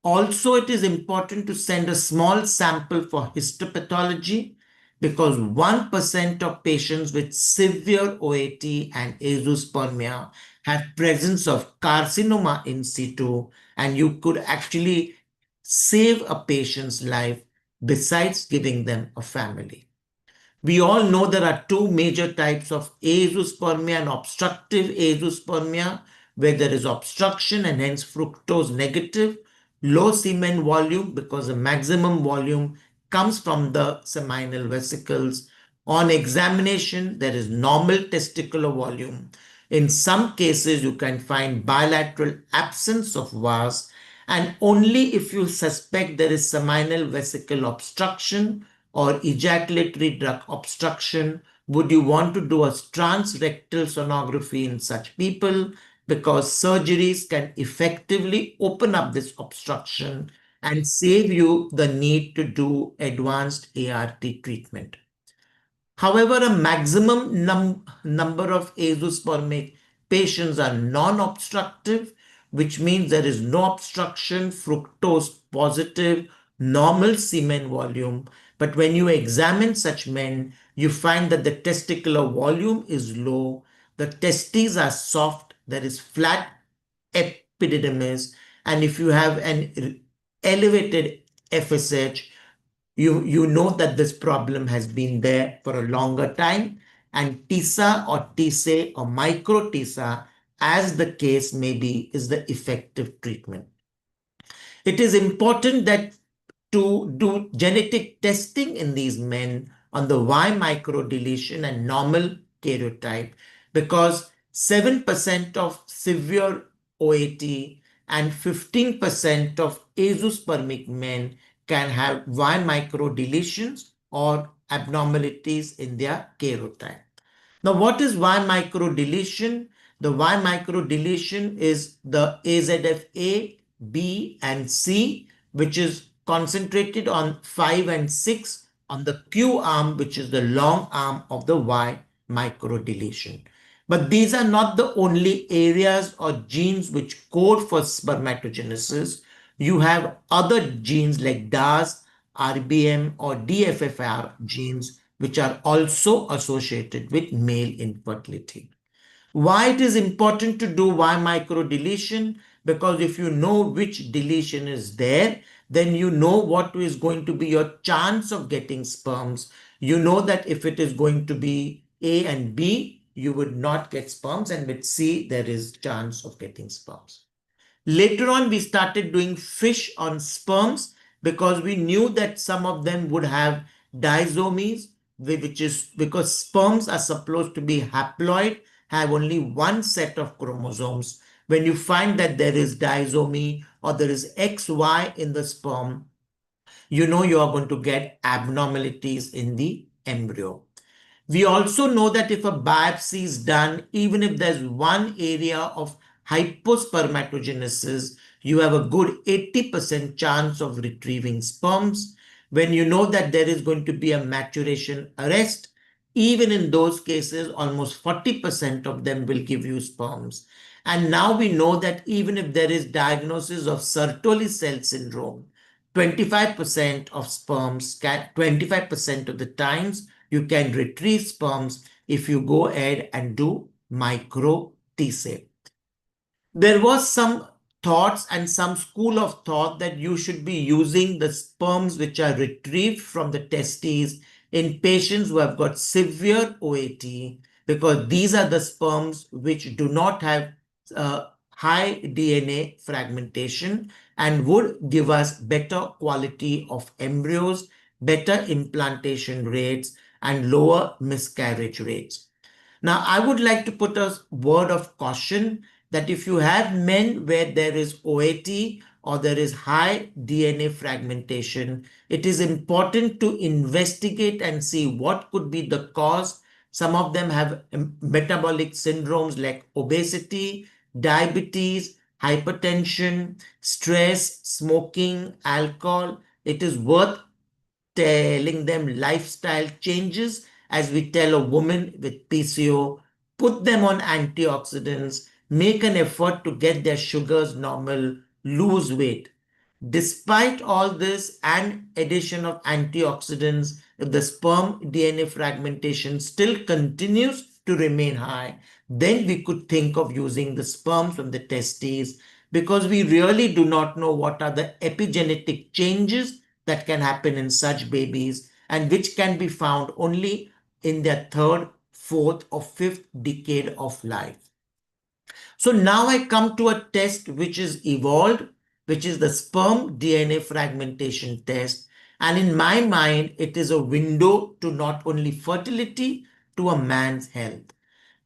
Also, it is important to send a small sample for histopathology because 1% of patients with severe OAT and azoospermia have presence of carcinoma in situ, and you could actually save a patient's life besides giving them a family. We all know there are two major types of azoospermia and obstructive azoospermia, where there is obstruction and hence fructose negative, low semen volume because the maximum volume comes from the seminal vesicles. On examination, there is normal testicular volume. In some cases, you can find bilateral absence of vas, and only if you suspect there is seminal vesicle obstruction or ejaculatory duct obstruction would you want to do a transrectal sonography in such people, because surgeries can effectively open up this obstruction and save you the need to do advanced ART treatment. However, a maximum number of azoospermic patients are non-obstructive, which means there is no obstruction, fructose positive, normal semen volume. But when you examine such men, you find that the testicular volume is low, the testes are soft, there is flat epididymis, and if you have an elevated FSH, you know that this problem has been there for a longer time, and TISA or TISE or micro TISA, as the case may be, is the effective treatment. It is important that to do genetic testing in these men on the Y microdeletion and normal karyotype, because 7% of severe OAT and 15% of azoospermic men can have Y microdeletions or abnormalities in their karyotype. Now, what is Y microdeletion? The Y microdeletion is the AZFA, B, and C, which is concentrated on 5 and 6 on the Q arm, which is the long arm of the Y microdeletion. But these are not the only areas or genes which code for spermatogenesis. You have other genes like DAS, RBM, or DFFR genes, which are also associated with male infertility. Why it is important to do Y microdeletion? Because if you know which deletion is there, then you know what is going to be your chance of getting sperms. You know that if it is going to be A and B, you would not get sperms, and with C, there is chance of getting sperms. Later on, we started doing fish on sperms because we knew that some of them would have disomies, which is because sperms are supposed to be haploid, have only one set of chromosomes. When you find that there is disomy or there is XY in the sperm, you know you are going to get abnormalities in the embryo. We also know that if a biopsy is done, even if there's one area of hypospermatogenesis, you have a good 80% chance of retrieving sperms. When you know that there is going to be a maturation arrest, even in those cases, almost 40% of them will give you sperms. And now we know that even if there is diagnosis of Sertoli cell syndrome, 25% of sperms can, 25% of the times you can retrieve sperms if you go ahead and do micro TSA. There was some thoughts and some school of thought that you should be using the sperms which are retrieved from the testes in patients who have got severe OAT, because these are the sperms which do not have high DNA fragmentation and would give us better quality of embryos, better implantation rates, and lower miscarriage rates. Now, I would like to put a word of caution that if you have men where there is OAT or there is high DNA fragmentation, it is important to investigate and see what could be the cause. Some of them have metabolic syndromes like obesity, diabetes, hypertension, stress, smoking, alcohol. It is worth telling them lifestyle changes, as we tell a woman with PCO, put them on antioxidants, make an effort to get their sugars normal, lose weight. Despite all this and addition of antioxidants, if the sperm DNA fragmentation still continues to remain high, then we could think of using the sperm from the testes, because we really do not know what are the epigenetic changes that can happen in such babies and which can be found only in their third, fourth, or fifth decade of life. So now I come to a test which is evolved, which is the sperm DNA fragmentation test. And in my mind, it is a window to not only fertility, to a man's health.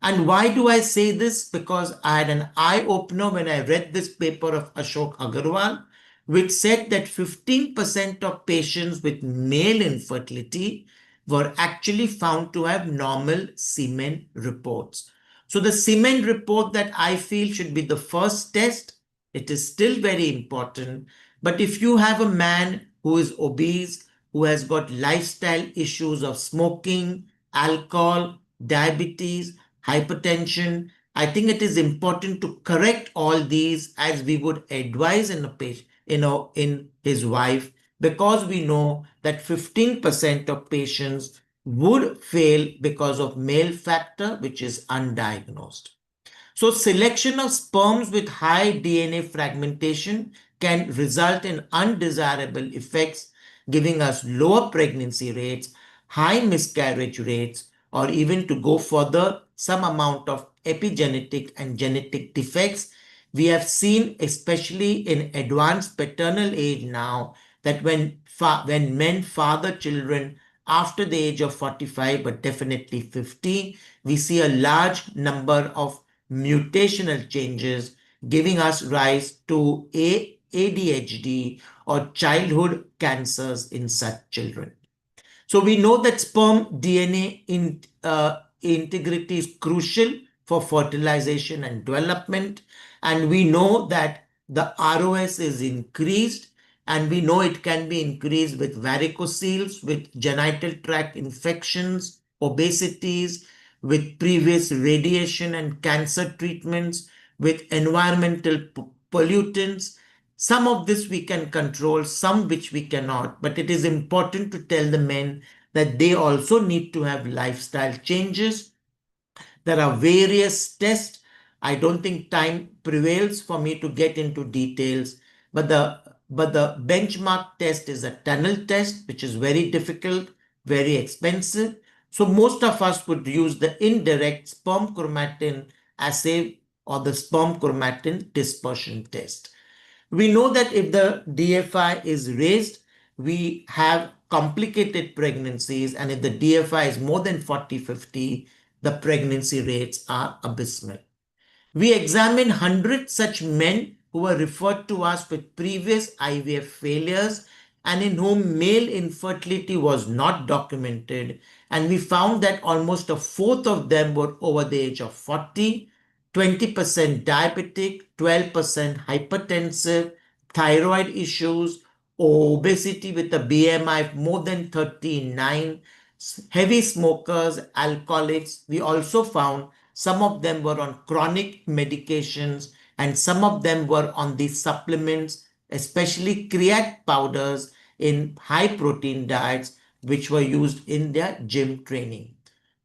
And why do I say this? Because I had an eye opener when I read this paper of Ashok Agarwal, which said that 15% of patients with male infertility were actually found to have normal semen reports. So the semen report that I feel should be the first test. It is still very important. But if you have a man who is obese, who has got lifestyle issues of smoking, alcohol, diabetes, hypertension, I think it is important to correct all these as we would advise in a patient, in his wife, because we know that 15% of patients would fail because of male factor, which is undiagnosed. So selection of sperms with high DNA fragmentation can result in undesirable effects, giving us lower pregnancy rates, high miscarriage rates, or even to go further, some amount of epigenetic and genetic defects. We have seen, especially in advanced paternal age now, that when men father children after the age of 45, but definitely 50, we see a large number of mutational changes giving us rise to ADHD or childhood cancers in such children. So we know that sperm DNA integrity is crucial for fertilization and development. And we know that the ROS is increased, and we know it can be increased with varicoceles, with genital tract infections, obesities, with previous radiation and cancer treatments, with environmental pollutants. Some of this we can control, some which we cannot, but it is important to tell the men that they also need to have lifestyle changes. There are various tests. I don't think time prevails for me to get into details, but the benchmark test is a tunnel test, which is very difficult, very expensive. So most of us would use the indirect sperm chromatin assay or the sperm chromatin dispersion test. We know that if the DFI is raised, we have complicated pregnancies, and if the DFI is more than 40-50, the pregnancy rates are abysmal. We examined 100 such men who were referred to us with previous IVF failures and in whom male infertility was not documented, and we found that almost a fourth of them were over the age of 40, 20% diabetic, 12% hypertensive, thyroid issues, obesity with a BMI of more than 39, heavy smokers, alcoholics. We also found some of them were on chronic medications, and some of them were on these supplements, especially create powders in high protein diets, which were used in their gym training.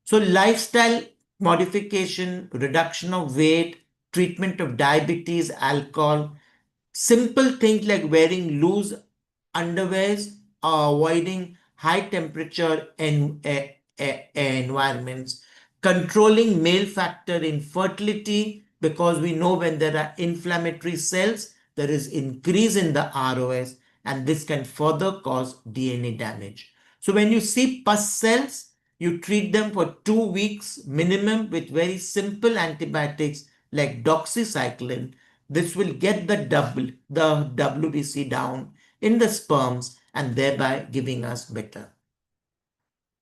So lifestyle modification, reduction of weight, treatment of diabetes, alcohol, simple things like wearing loose underwears or avoiding high temperature environments, controlling male factor infertility, because we know when there are inflammatory cells, there is increase in the ROS, and this can further cause DNA damage. So when you see pus cells, you treat them for 2 weeks minimum with very simple antibiotics like doxycycline. This will get the WBC down in the sperms and thereby giving us better.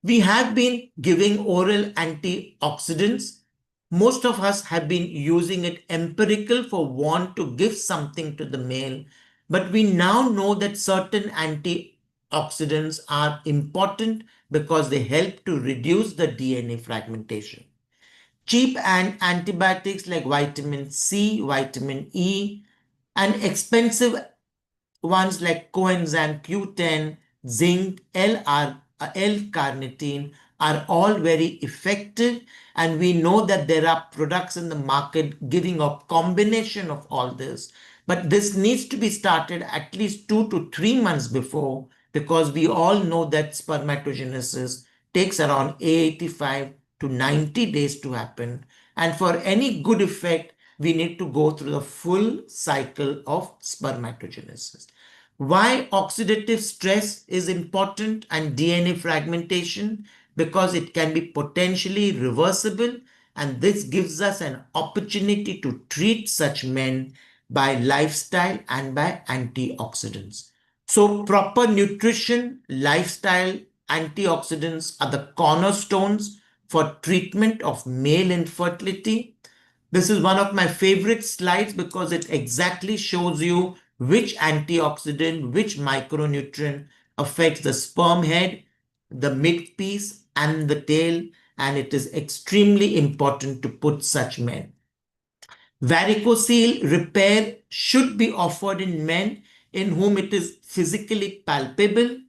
We have been giving oral antioxidants. Most of us have been using it empirical for want to give something to the male, but we now know that certain antioxidants are important because they help to reduce the DNA fragmentation. Cheap antibiotics like vitamin C, vitamin E, and expensive ones like coenzyme Q10, zinc, L-carnitine are all very effective, and we know that there are products in the market giving a combination of all this. But this needs to be started at least 2 to 3 months before, because we all know that spermatogenesis takes around 85 to 90 days to happen. And for any good effect, we need to go through the full cycle of spermatogenesis. Why oxidative stress is important and DNA fragmentation? Because it can be potentially reversible, and this gives us an opportunity to treat such men by lifestyle and by antioxidants. So proper nutrition, lifestyle, antioxidants are the cornerstones for treatment of male infertility. This is one of my favorite slides because it exactly shows you which antioxidant, which micronutrient affects the sperm head, the mid piece, and the tail, and it is extremely important to put such men. Varicocele repair should be offered in men in whom it is physically palpable,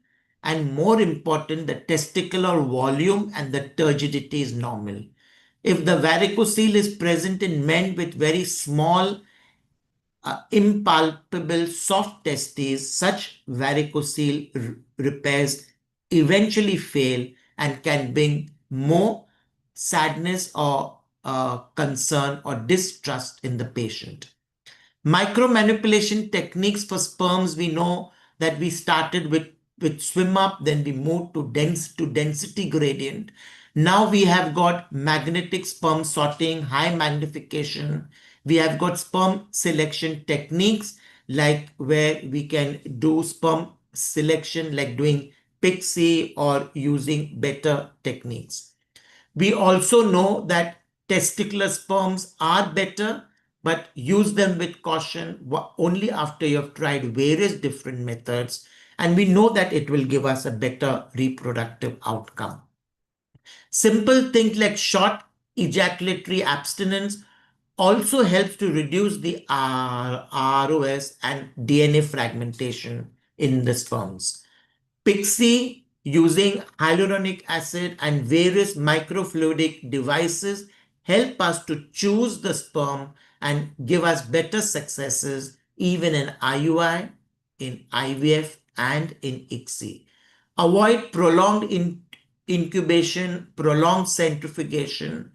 and more important, the testicular volume and the turgidity is normal. If the varicocele is present in men with very small, impalpable soft testes, such varicocele repairs eventually fail and can bring more sadness or concern or distrust in the patient. Micromanipulation techniques for sperms, we know that we started with swim up, then we moved to density gradient. Now we have got magnetic sperm sorting, high magnification. We have got sperm selection techniques like where we can do sperm selection like doing PIXI or using better techniques. We also know that testicular sperms are better, but use them with caution only after you have tried various different methods. And we know that it will give us a better reproductive outcome. Simple things like short ejaculatory abstinence also helps to reduce the ROS and DNA fragmentation in the sperms. PIXI using hyaluronic acid and various microfluidic devices help us to choose the sperm and give us better successes even in IUI, in IVF, and in ICSI. Avoid prolonged incubation, prolonged centrifugation.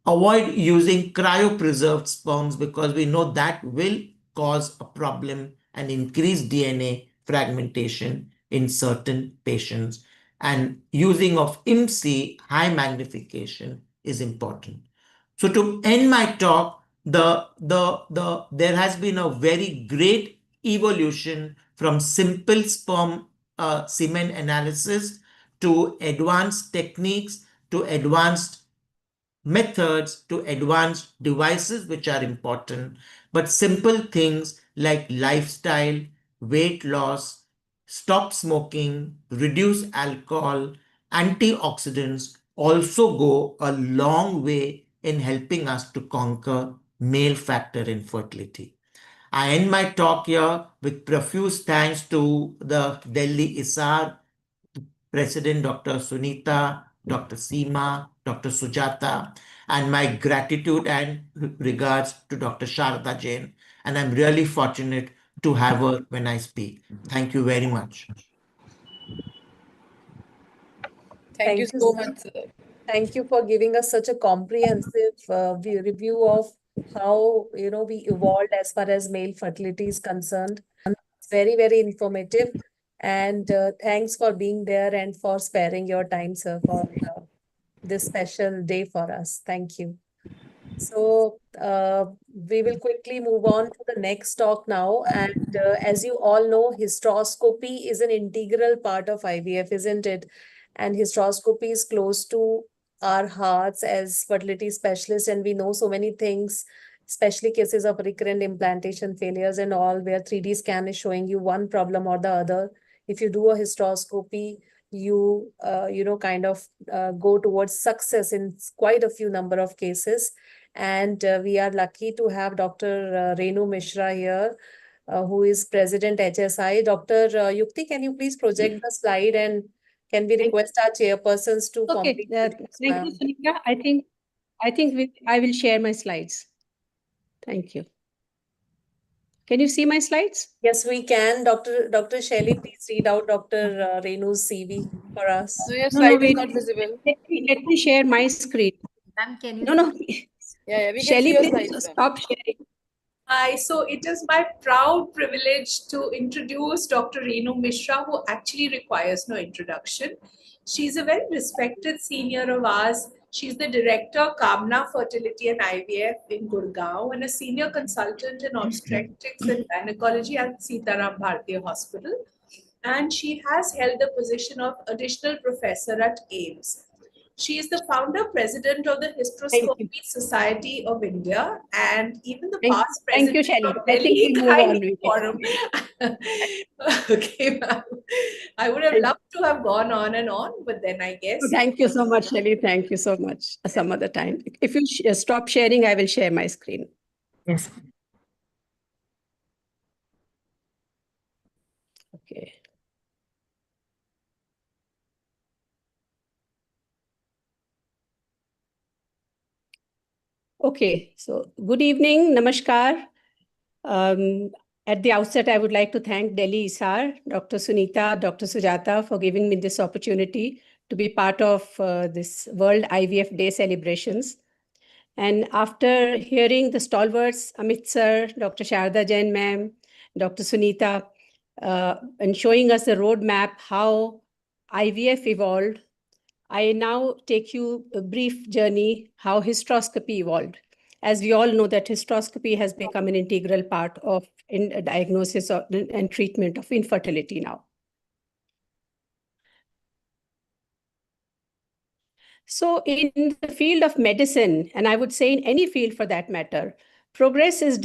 Avoid using cryopreserved sperms because we know that will cause a problem and increase DNA fragmentation in certain patients. And using of IMSI, high magnification, is important. So to end my talk, there has been a very great evolution from simple sperm semen analysis to advanced techniques to advanced methods to advanced devices which are important, but simple things like lifestyle, weight loss, stop smoking, reduce alcohol, antioxidants also go a long way in helping us to conquer male factor infertility. I end my talk here with profuse thanks to the Delhi ISAR President Dr. Sunita, Dr. Seema, Dr. Sujata, and my gratitude and regards to Dr. Sharda Jain. And I'm really fortunate to have her when I speak. Thank you very much. Thank you so much, sir. Thank you for giving us such a comprehensive review of how we evolved as far as male fertility is concerned. It's very, very informative. And thanks for being there and for sparing your time, sir, for this special day for us. Thank you. So we will quickly move on to the next talk now. And as you all know, hysteroscopy is an integral part of IVF, isn't it? And hysteroscopy is close to our hearts as fertility specialists, and we know so many things, especially cases of recurrent implantation failures and all, where 3D scan is showing you one problem or the other. If you do a hysteroscopy, you kind of go towards success in quite a few number of cases. And we are lucky to have Dr. Renu Mishra here, who is President HSI. Dr. Yukti, can you please project the slide, and can we request our chairpersons to complete thank you, Sunika. I will share my slides. Thank you. Can you see my slides? Yes, we can. Dr. Shelley, please read out Dr. Renu's CV for us. No, your slide is not visible. Let me share my screen. Ma'am, can you? No. Yeah, we can Shelley, see your please slides, ma'am. stop sharing. Hi, so it is my proud privilege to introduce Dr. Renu Mishra, who actually requires no introduction. She's a very respected senior of ours She's the director, Kamna Fertility and IVF in Gurgaon, and a senior consultant in obstetrics and gynecology at Sitaram Bhartiya Hospital. And she has held the position of additional professor at AIMS. She is the founder president of the Hysteroscopy Society of India and even the past Thank you, president Shelley. of I think Delhi we move on. Gynae Forum. Okay, ma'am. I would have loved to have gone on and on, but then I guess. Thank you so much, Shelley. Thank you so much. Some other time. If you stop sharing, I will share my screen. Yes. Okay. Okay, so good evening, namaskar. At the outset, I would like to thank Delhi ISAR, Dr. Sunita, Dr. Sujata for giving me this opportunity to be part of this World IVF Day celebrations. And after hearing the stalwarts, Amit sir, Dr. Sharda Jain ma'am, Dr. Sunita, and showing us the roadmap how IVF evolved, I now take you a brief journey how hysteroscopy evolved. As we all know that hysteroscopy has become an integral part of diagnosis and treatment of infertility now. So in the field of medicine, and I would say in any field for that matter, progress is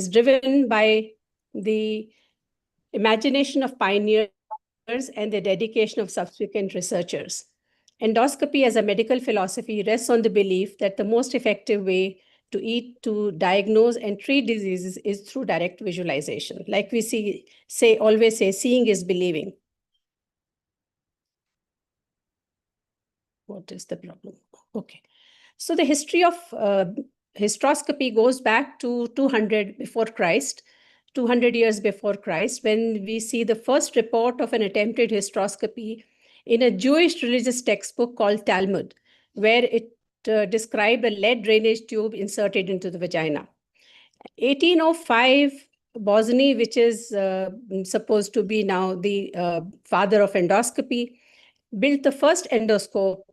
driven by the imagination of pioneers and the dedication of subsequent researchers. Endoscopy as a medical philosophy rests on the belief that the most effective way to diagnose and treat diseases is through direct visualization. Like we always say, seeing is believing. What is the problem? Okay. So the history of hysteroscopy goes back to 200 before Christ, 200 years before Christ, when we see the first report of an attempted hysteroscopy in a Jewish religious textbook called Talmud, where it described a lead drainage tube inserted into the vagina. 1805, Bosny, which is supposed to be now the father of endoscopy, built the first endoscope.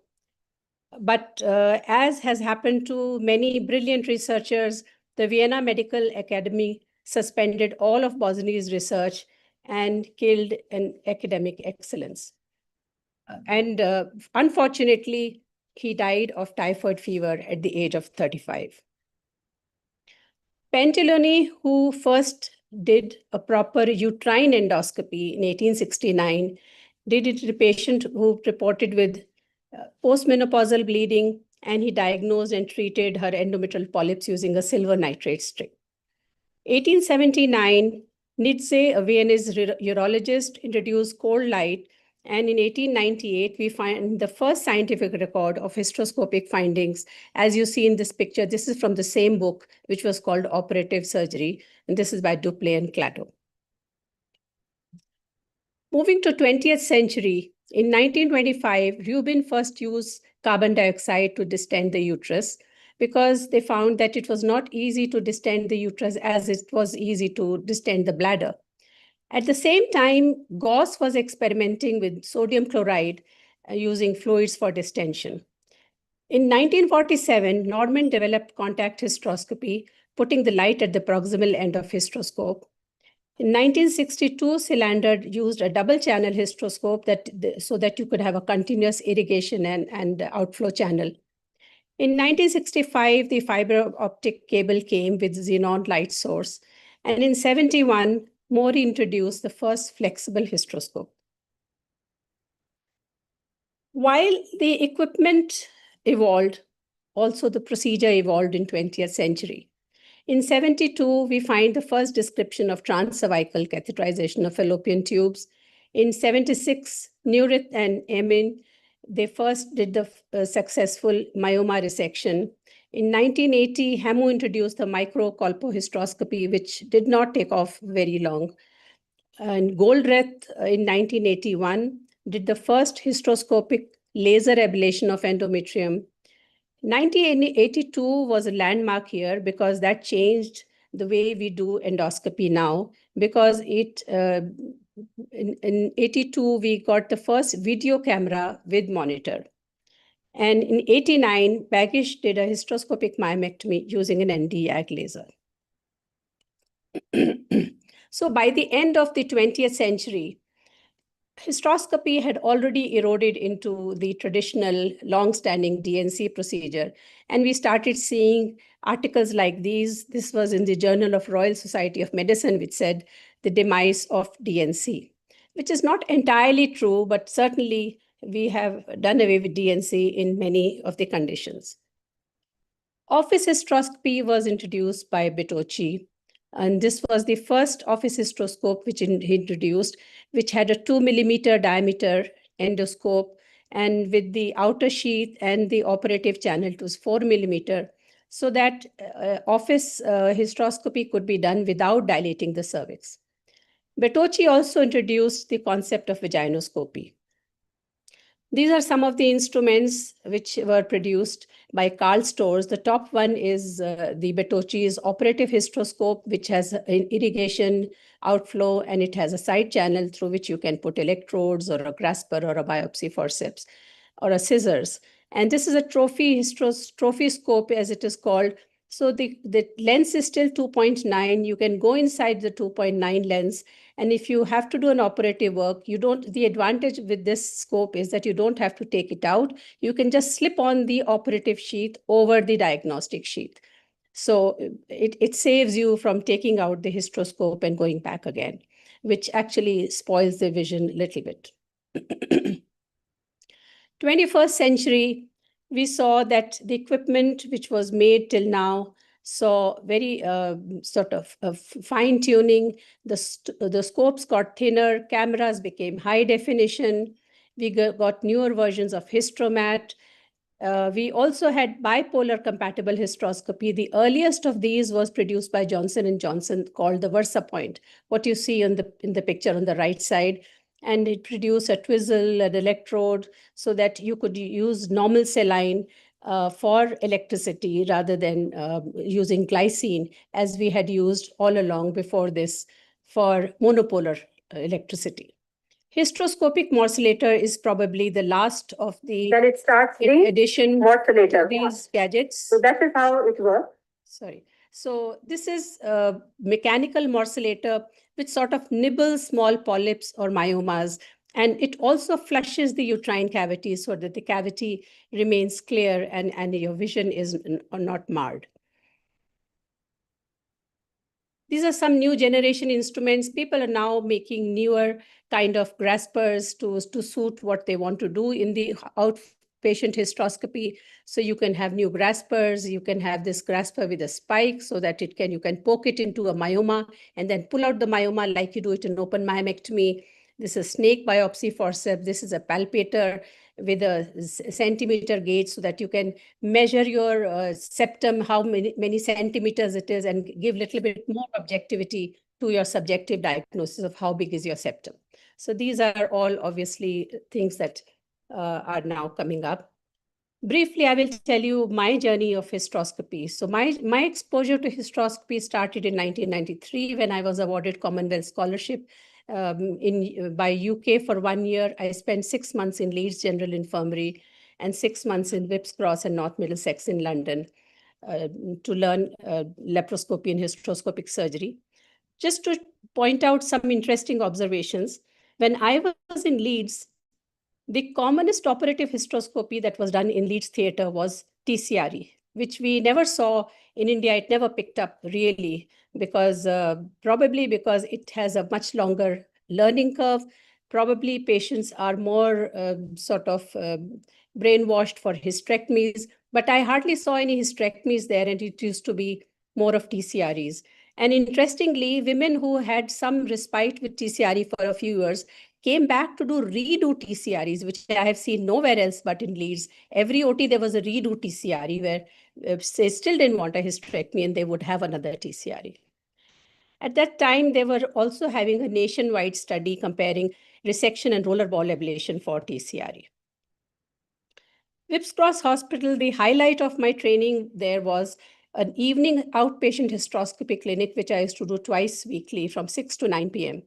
But as has happened to many brilliant researchers, the Vienna Medical Academy suspended all of Bosny's research and killed an academic excellence. And unfortunately, he died of typhoid fever at the age of 35. Pentiloni, who first did a proper uterine endoscopy in 1869, did it to a patient who reported with postmenopausal bleeding, and he diagnosed and treated her endometrial polyps using a silver nitrate strip. 1879, Nietzsche, a Viennese urologist, introduced cold light, and in 1898, we find the first scientific record of hysteroscopic findings. As you see in this picture, this is from the same book, which was called Operative Surgery, and this is by Duplay and Clato. Moving to 20th century, in 1925, Rubin first used carbon dioxide to distend the uterus because they found that it was not easy to distend the uterus as it was easy to distend the bladder. At the same time, Gauss was experimenting with sodium chloride using fluids for distension. In 1947, Norman developed contact hysteroscopy, putting the light at the proximal end of hysteroscope. In 1962, Cylinder used a double-channel hysteroscope so that you could have a continuous irrigation and outflow channel. In 1965, the fiber optic cable came with xenon light source. And in 1971, Mori introduced the first flexible hysteroscope. While the equipment evolved, also the procedure evolved in 20th century. In 1972, we find the first description of transcervical catheterization of fallopian tubes. In 1976, Neurith and Emin, they first did the successful myoma resection. In 1980, Hamu introduced the microcolpohysteroscopy, which did not take off very long. And Goldreth in 1981 did the first hysteroscopic laser ablation of endometrium. 1982 was a landmark year because that changed the way we do endoscopy now, because in 82, we got the first video camera with monitor. And in 89, Bagish did a hysteroscopic myomectomy using an ND-YAG laser. So by the end of the 20th century, hysteroscopy had already eroded into the traditional long-standing DNC procedure. And we started seeing articles like these. This was in the Journal of Royal Society of Medicine, which said the demise of DNC, which is not entirely true, but certainly we have done away with DNC in many of the conditions. Office hysteroscopy was introduced by Bertocci, and this was the first office hysteroscope which he introduced, which had a 2 millimeter diameter endoscope, and with the outer sheath and the operative channel, it was 4 millimeter, so that office hysteroscopy could be done without dilating the cervix. Bertocci also introduced the concept of vaginoscopy. These are some of the instruments which were produced by Karl Storz. The top one is the Bertocci's operative hysteroscope, which has an irrigation outflow, and it has a side channel through which you can put electrodes or a grasper or a biopsy forceps or a scissors. And this is a trophy scope, as it is called. So the lens is still 2.9. You can go inside the 2.9 lens. And if you have to do an operative work, the advantage with this scope is that you don't have to take it out. You can just slip on the operative sheath over the diagnostic sheath. So it saves you from taking out the hysteroscope and going back again, which actually spoils the vision a little bit. 21st century, we saw that the equipment which was made till now saw very sort of fine tuning. The scopes got thinner, cameras became high definition. We got newer versions of Hystromat. We also had bipolar compatible hysteroscopy. The earliest of these was produced by Johnson & Johnson, called the VersaPoint, what you see in the picture on the right side. And it produced a twizzle, an electrode, so that you could use normal saline for electricity rather than using glycine, as we had used all along before this for monopolar electricity. Hysteroscopic morcellator is probably the last of the addition to these gadgets. So that is how it works. Sorry. So this is a mechanical morcellator which sort of nibbles small polyps or myomas, and it also flushes the uterine cavity so that the cavity remains clear and your vision is not marred. These are some new generation instruments. People are now making newer kind of graspers to suit what they want to do in the outpatient hysteroscopy. So you can have new graspers. You can have this grasper with a spike so that you can poke it into a myoma and then pull out the myoma like you do it in open myomectomy. This is snake biopsy forceps. This is a palpator with a centimeter gauge so that you can measure your septum, how many centimeters it is, and give a little bit more objectivity to your subjective diagnosis of how big is your septum. So these are all obviously things that are now coming up. Briefly, I will tell you my journey of hysteroscopy. So my exposure to hysteroscopy started in 1993 when I was awarded Commonwealth Scholarship by UK for 1 year. I spent 6 months in Leeds General Infirmary and 6 months in Whipps Cross and North Middlesex in London to learn laparoscopy and hysteroscopic surgery. Just to point out some interesting observations, when I was in Leeds, the commonest operative hysteroscopy that was done in Leeds Theatre was TCRE, which we never saw in India. It never picked up really because probably because it has a much longer learning curve. Probably patients are more brainwashed for hysterectomies, but I hardly saw any hysterectomies there, and it used to be more of TCREs. And interestingly, women who had some respite with TCRE for a few years came back to redo TCREs, which I have seen nowhere else but in Leeds. Every OT, there was a redo TCRE where they still didn't want a hysterectomy and they would have another TCRE. At that time, they were also having a nationwide study comparing resection and rollerball ablation for TCRE. Whipps Cross Hospital, the highlight of my training there was an evening outpatient hysteroscopy clinic, which I used to do twice weekly from 6 to 9 p.m.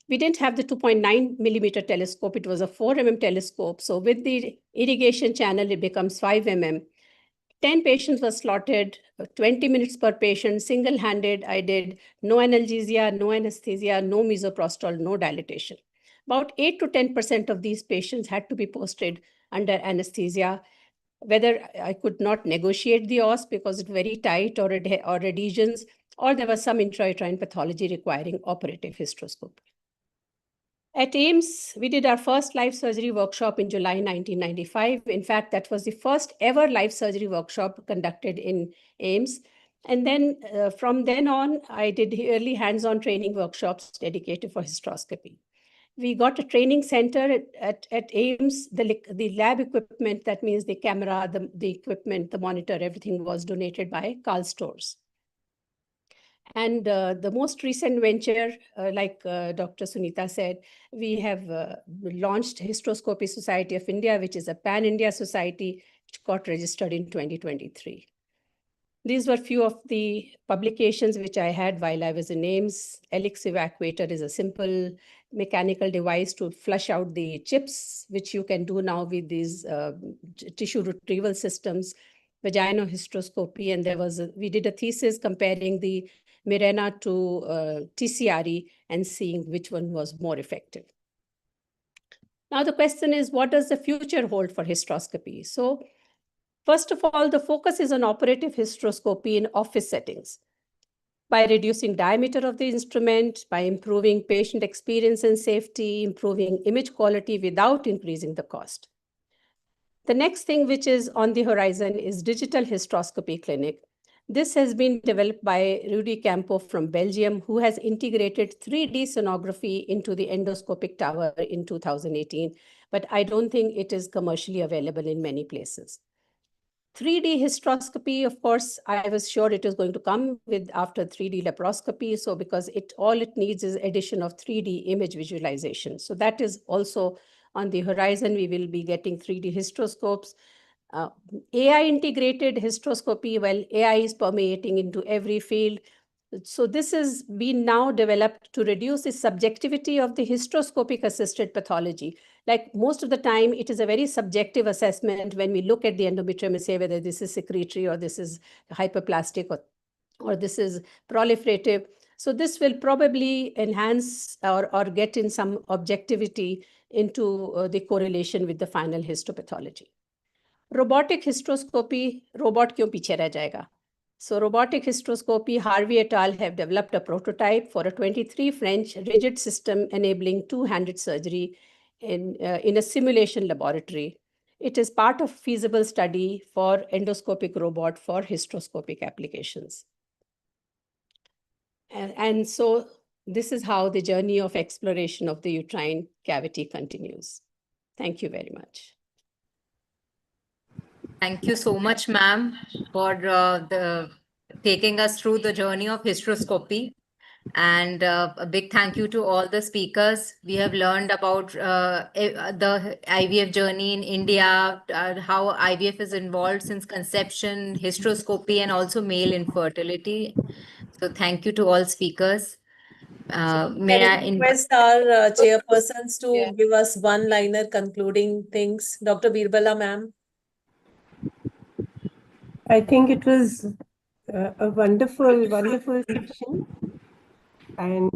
We didn't have the 2.9 millimeter telescope. It was a 4 mm telescope. So with the irrigation channel, it becomes 5 mm. 10 patients were slotted, 20 minutes per patient, single-handed. I did no analgesia, no anesthesia, no misoprostol, no dilatation. About 8 to 10% of these patients had to be posted under anesthesia, whether I could not negotiate the os because it's very tight or adhesions, or there was some intrauterine pathology requiring operative hysteroscopy. At AIMS, we did our first live surgery workshop in July 1995. In fact, that was the first ever live surgery workshop conducted in AIMS. And then from then on, I did early hands-on training workshops dedicated for hysteroscopy. We got a training center at AIMS. The lab equipment, that means the camera, the equipment, the monitor, everything was donated by Karl Stores. And the most recent venture, like Dr. Sunita said, we have launched Hysteroscopy Society of India, which is a pan-India society, which got registered in 2023. These were few of the publications which I had while I was in AIMS. Elix evacuator is a simple mechanical device to flush out the chips, which you can do now with these tissue retrieval systems. Vaginohysteroscopy, and we did a thesis comparing the Mirena to TCRE and seeing which one was more effective. Now the question is, what does the future hold for hysteroscopy? So first of all, the focus is on operative hysteroscopy in office settings by reducing diameter of the instrument, by improving patient experience and safety, improving image quality without increasing the cost. The next thing which is on the horizon is digital hysteroscopy clinic. This has been developed by Rudy Campo from Belgium, who has integrated 3D sonography into the endoscopic tower in 2018, but I don't think it is commercially available in many places. 3D hysteroscopy, of course, I was sure it was going to come with after 3D laparoscopy. So because all it needs is addition of 3D image visualization. So that is also on the horizon. We will be getting 3D hysteroscopes. AI integrated hysteroscopy, well, AI is permeating into every field. So this has been now developed to reduce the subjectivity of the hysteroscopic assisted pathology. Like most of the time, it is a very subjective assessment when we look at the endometrium and say whether this is secretory or this is hyperplastic or this is proliferative. So this will probably enhance or get in some objectivity into the correlation with the final histopathology. Robotic hysteroscopy, robot क्यों पीछे रह जाएगा? So robotic hysteroscopy, Harvey et al. Have developed a prototype for a 23 French rigid system enabling two-handed surgery in a simulation laboratory. It is part of feasible study for endoscopic robot for hysteroscopic applications. And so this is how the journey of exploration of the uterine cavity continues. Thank you very much. Thank you so much, ma'am, for taking us through the journey of hysteroscopy. And a big thank you to all the speakers. We have learned about the IVF journey in India, how IVF is involved since conception, hysteroscopy, and also male infertility. So thank you to all speakers. May I request our chairpersons to give us one-liner concluding things. Dr. Birbala, ma'am. I think it was a wonderful, wonderful session. And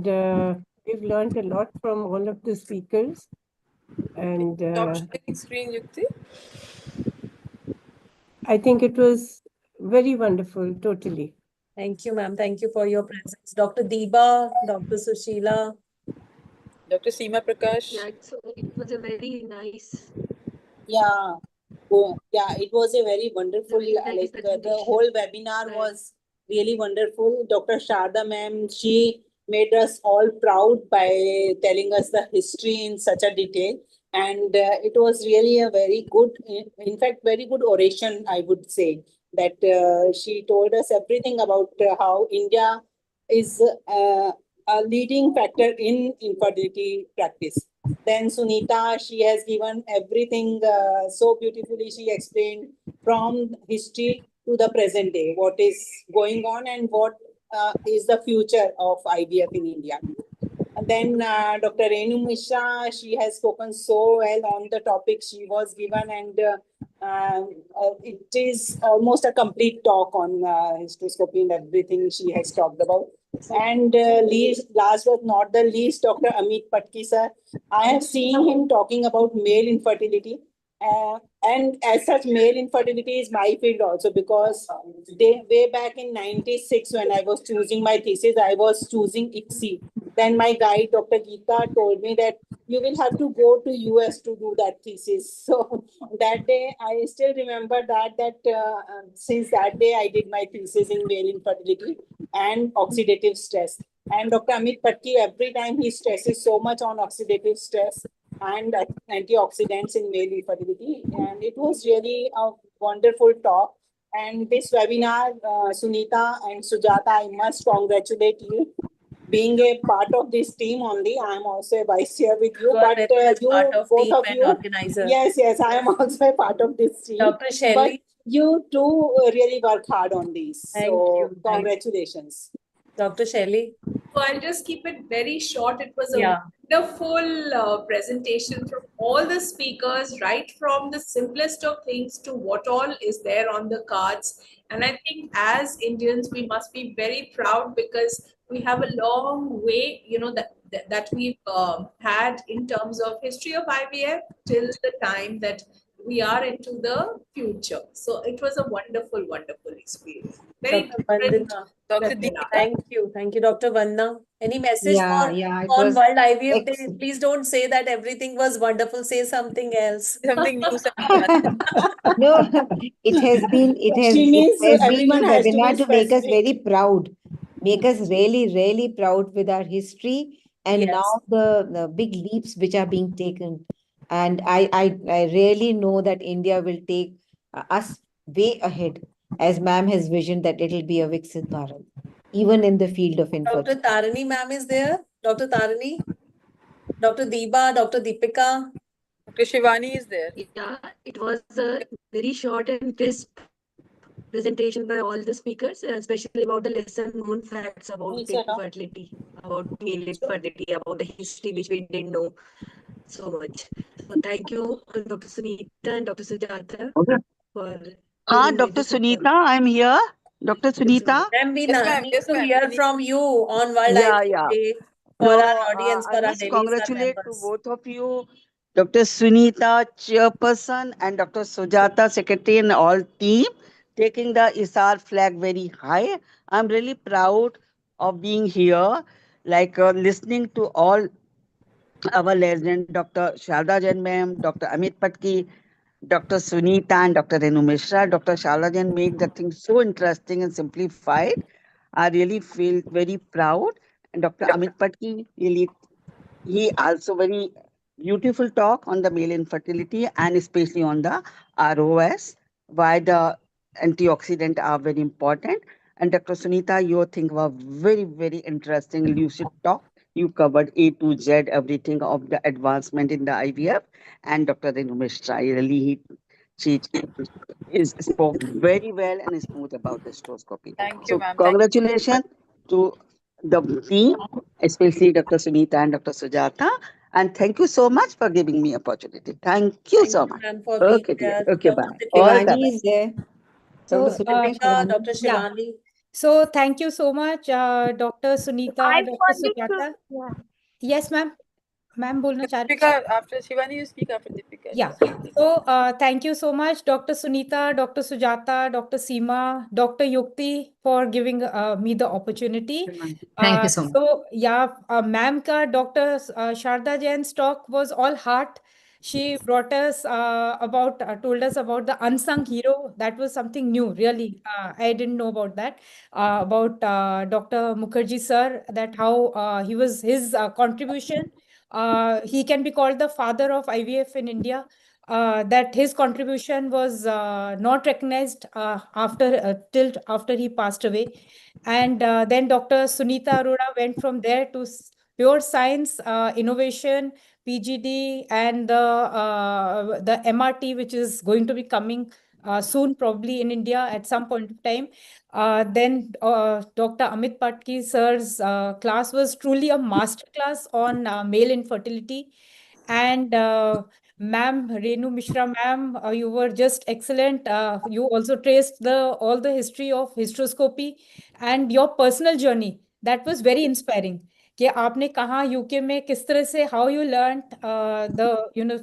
we've learned a lot from all of the speakers. And screen, Yukti. I think it was very wonderful, totally. Thank you, ma'am. Thank you for your presence. Dr. Deeba, Dr. Sushila. Dr. Seema Prakash. Yeah, so it was a very nice. Yeah. Yeah, it was a very wonderful, the whole webinar was really wonderful. Dr. Sharda ma'am, she made us all proud by telling us the history in such a detail. And it was really a very good, in fact, very good oration, I would say, that she told us everything about how India is a leading factor in infertility practice. Then Sunita, she has given everything so beautifully. She explained from history to the present day, what is going on and what is the future of IVF in India. And then Dr. Renu Mishra, she has spoken so well on the topic she was given, and it is almost a complete talk on hysteroscopy and everything she has talked about. And last but not the least, Dr. Amit Patki sir. I have seen him talking about male infertility. And as such, male infertility is my field also, because way back in 96, when I was choosing my thesis, I was choosing ICSI. Then my guide, Dr. Geeta, told me that you will have to go to US to do that thesis. So that day, I still remember that since that day, I did my thesis in male infertility and oxidative stress. And Dr. Amit Patki, every time he stresses so much on oxidative stress and antioxidants in male infertility. And it was really a wonderful talk. And this webinar, Sunita and Sujata, I must congratulate you. Being a part of this team only, I am also a vice chair with you. But you, both of you, organizer. yes, I am also a part of this team. Dr. Shelley. But you two really work hard on these. Thank So you. congratulations. Dr. Shelley. So I'll just keep it very short. It was a Yeah. wonderful presentation from all the speakers, right from the simplest of things to what all is there on the cards. And I think as Indians, we must be very proud, because we have a long way, that we've had in terms of history of IVF till the time that we are into the future. So it was a wonderful, wonderful experience. Very Dr. different Vandana. Dr. webinar. Thank you, Dr. Vanna. Any message Yeah, for yeah, it on was World IVF Day? excellent. Please don't say that everything was wonderful. Say something else. Something new, something fun. No, She means it has been everyone a has to be webinar to make us specific. very proud, make us really, really proud with our history and Yes. now the big leaps which are being taken. And I really know that India will take us way ahead, as ma'am has visioned that it'll be a Viksit Bharat, even in the field of Dr. infertility. Tarani ma'am is there. Dr. Tarani, Dr. Deepa, Dr. Deepika. Dr. Shivani is there. Yeah, it was a very short and crisp presentation by all the speakers, especially about the lesser known facts about infertility, about male infertility, about the history which we didn't know so much. So thank you, Dr. Sunita and Dr. Sujata, for giving me Dr. this Sunita, opportunity. I'm here. Dr. Sunita. Ma'am, we Yes, ma'am. need Yes, to ma'am. hear from you on World Yeah, IVF yeah. Day for So our audience, I for our must Delhi ISAR congratulate to members. both of you, Dr. Sunita, chairperson, and Dr. Sujata, secretary, and all team, taking the ISAR flag very high. I'm really proud of being here, like listening to all our legend, Dr. Sharda Jain ma'am, Dr. Amit Patki, Dr. Sunita, and Dr. Renu Mishra. Dr. Sharda Jain make the thing so interesting and simplified. I really feel very proud. And Dr. Amit Patki, really, he also very beautiful talk on the male infertility and especially on the ROS, why the antioxidant are very important. And Dr. Sunita, your thing was very, very interesting, lucid talk. You covered A to Z, everything of the advancement in the IVF. And Dr. Renu Mishra, really, she is spoke very well and smooth about the hysteroscopy. Thank you, So ma'am. Thank you. congratulations to the team, especially Dr. Sunita and Dr. Sujata. And thank you so much for giving me opportunity. Thank you Thank so you, much. ma'am, for being Okay, dear. there. Okay, Dr. bye. All the Shivani best. is there. So, Dr. Deepika, Shivani. Dr. yeah. Shivani. So thank you so much, Dr. Sunita, I Dr. wanted to, Sujata. yeah. Yes, ma'am. Ma'am, bolna cha rahi. Deepika, after Shivani, you speak after Deepika. Yeah. So thank you so much, Dr. Sunita, Dr. Sujata, Dr. Seema, Dr. Yukti, for giving me the opportunity. Thank you so much. So yeah, ma'am ka Dr. Sharda Jain's talk was all heart. She brought us told us about the unsung hero. That was something new, really. I didn't know about that. About Dr. Mukherjee sir, that how his contribution. He can be called the father of IVF in India. That his contribution was not recognized till after he passed away. And then Dr. Sunita Arora went from there to pure science, innovation, PGD, and the MRT, which is going to be coming soon, probably in India at some point of time. Then Dr. Amit Patki sir's class was truly a master class on male infertility. And ma'am, Renu Mishra ma'am, you were just excellent. You also traced all the history of hysteroscopy and your personal journey. That was very inspiring. कि आपने कहाँ UK में किस तरह से how you learned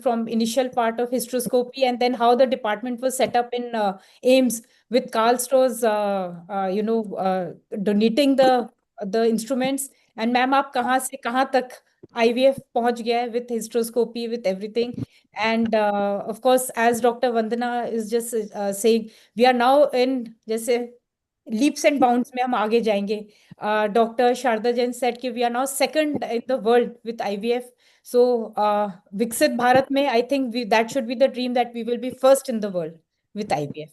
from initial part of hysteroscopy, and then how the department was set up in AIMS with Karl Stroh's donating the instruments. And ma'am, आप कहाँ से कहाँ तक IVF पहुंच गया है with hysteroscopy, with everything. And of course, as Dr. Vandana is just saying, we are now in जैसे leaps and bounds में हम आगे जाएंगे. Dr. Sharda Jain said कि we are now second in the world with IVF. So Viksit Bharat में, I think that should be the dream, that we will be first in the world with IVF.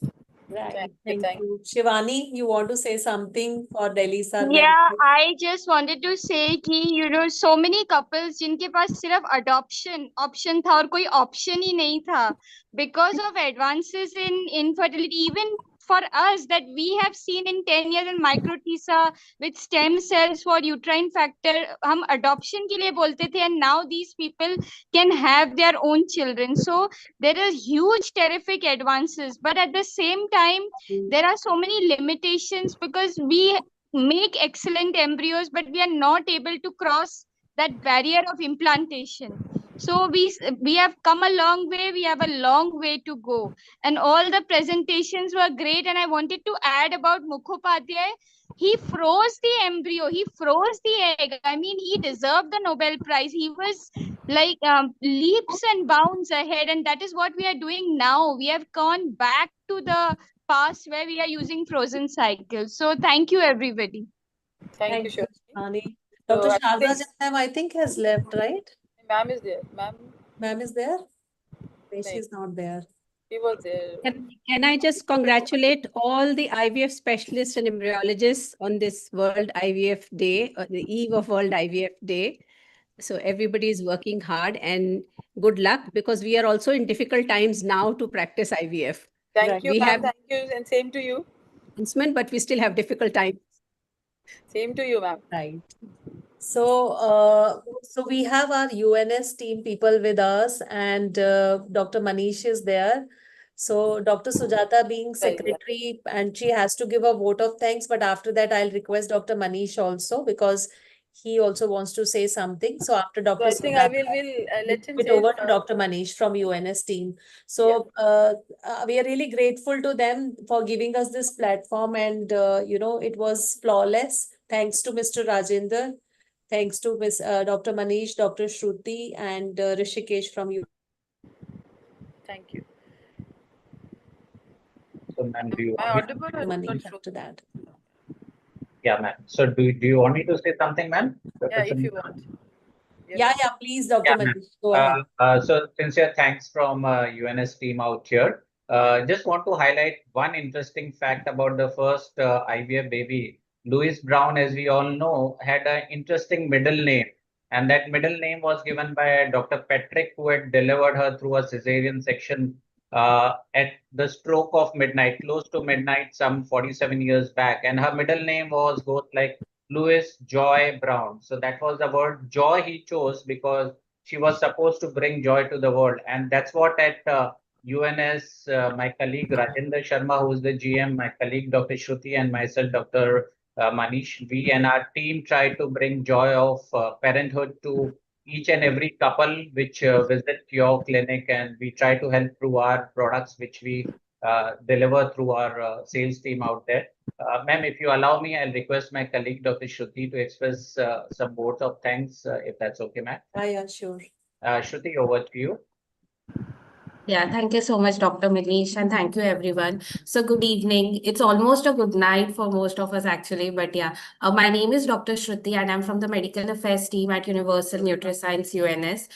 Right. Thank you. Shivani, you want to say something for Delhi sir? Yeah, I just wanted to say कि so many couples जिनके पास सिर्फ adoption option था और कोई option ही नहीं था, because of advances in infertility, even for us, that we have seen in 10 years in micro TISA with stem cells for uterine factor, हम adoption के लिए बोलते थे, and now these people can have their own children. So there are huge terrific advances, but at the same time there are so many limitations, because we make excellent embryos but we are not able to cross that barrier of implantation. So we have come a long way, we have a long way to go, and all the presentations were great. And I wanted to add about Mukhopadhyay. He froze the embryo, he froze the egg. I mean, he deserved the Nobel Prize. He was like leaps and bounds ahead, and that is what we are doing now. We have gone back to the past where we are using frozen cycles. So thank you, everybody. Thank you, Shivani. Dr. Sharda Jain, I think, has left, right? Ma'am is there. Ma'am is there? She's not there. She was there. Can I just congratulate all the IVF specialists and embryologists on this World IVF Day, or the eve of World IVF Day. So everybody is working hard, and good luck, because we are also in difficult times now to practice IVF. Thank you, We ma'am. have Thank you, and same to you. but we still have difficult times. Same to you, ma'am. Right. So, so we have our UNS team people with us, and Dr. Manish is there. So Dr. Sujata being secretary, and she has to give a vote of thanks. But after that, I'll request Dr. Manish also, because he also wants to say something. So after Dr. So I think Sujata, I will let him it say over to Dr. Manish from UNS team. So we are really grateful to them for giving us this platform, and it was flawless. Thanks to Mr. Rajendra. Thanks to Dr. Manish, Dr. Shruti, and Rishikesh from you. Thank you. So, ma'am, do you I want me audible to or Manish after that? Yeah, ma'am. So, do you want me to say something, ma'am? Yeah, if you want. Yeah, please, Dr. Yeah, Manish, go ahead. So, sincere thanks from UNS team out here. Just want to highlight one interesting fact about the first IVF baby. Louis Brown, as we all know, had an interesting middle name. And that middle name was given by Dr. Patrick, who had delivered her through a cesarean section at the stroke of midnight, close to midnight, some 47 years back. And her middle name goes like Louis Joy Brown. So that was the word joy he chose, because she was supposed to bring joy to the world. And that's what at UNS, my colleague Rajendra Sharma, who is the GM, my colleague Dr. Shruti, and myself, Dr. Manish, we and our team try to bring joy of parenthood to each and every couple which visit your clinic, and we try to help through our products which we deliver through our sales team out there. Ma'am, if you allow me, I'll request my colleague Dr. Shruti to express some words of thanks, if that's okay, ma'am. Yeah, sure. Shruti, over to you. Yeah, thank you so much, Dr. Manish, and thank you, everyone. So, good evening. It's almost a good night for most of us, actually. But yeah, my name is Dr. Shruti, and I'm from the Medical Affairs team at Universal Nutrascience UNS.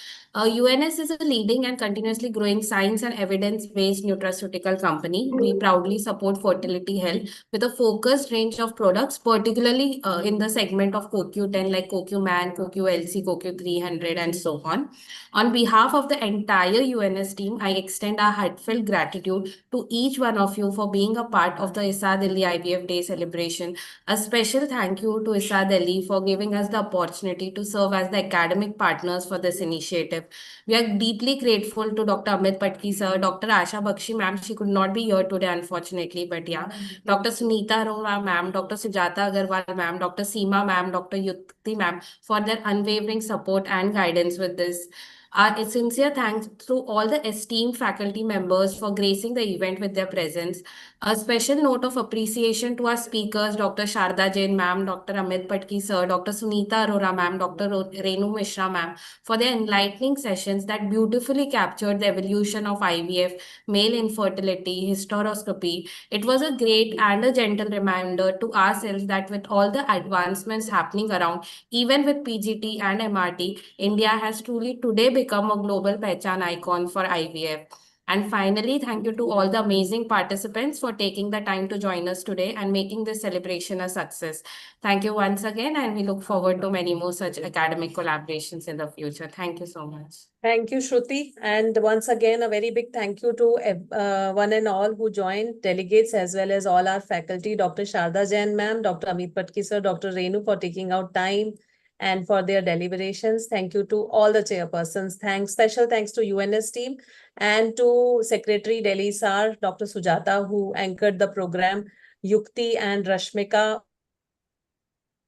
UNS is a leading and continuously growing science and evidence-based nutraceutical company. We proudly support fertility health with a focused range of products, particularly in the segment of CoQ10 like CoQ-Man, CoQ-LC, CoQ300, and so on. On behalf of the entire UNS team, I extend our heartfelt gratitude to each one of you for being a part of the ISAR Delhi IVF Day celebration. A special thank you to ISAR Delhi for giving us the opportunity to serve as the academic partners for this initiative. We are deeply grateful to Dr. Amit Patki sir, Dr. Asha Bakshi ma'am. She could not be here today, unfortunately, but yeah, Dr. Sunita Arora ma'am, Dr. Sujata Agarwal ma'am, Dr. Seema ma'am, Dr. Yukti ma'am for their unwavering support and guidance with this. Our sincere thanks to all the esteemed faculty members for gracing the event with their presence. A special note of appreciation to our speakers, Dr. Sharda Jain ma'am, Dr. Amit Patki sir, Dr. Sunita Arora ma'am, Dr. Renu Mishra ma'am, for their enlightening sessions that beautifully captured the evolution of IVF, male infertility, hysteroscopy. It was a great and a gentle reminder to ourselves that with all the advancements happening around, even with PGT and MRT, India has truly today become a global pehchan icon for IVF. And finally, thank you to all the amazing participants for taking the time to join us today and making this celebration a success. Thank you once again, and we look forward to many more such academic collaborations in the future. Thank you so much. Thank you, Shruti. And once again, a very big thank you to one and all who joined, delegates, as well as all our faculty, Dr. Sharda Jain ma'am, Dr. Amit Patki sir, Dr. Renu for taking out time and for their deliberations. Thank you to all the chairpersons. Special thanks to UNS team and to Secretary Delhi SAR, Dr. Sujata, who anchored the program, Yukti and Rashmika,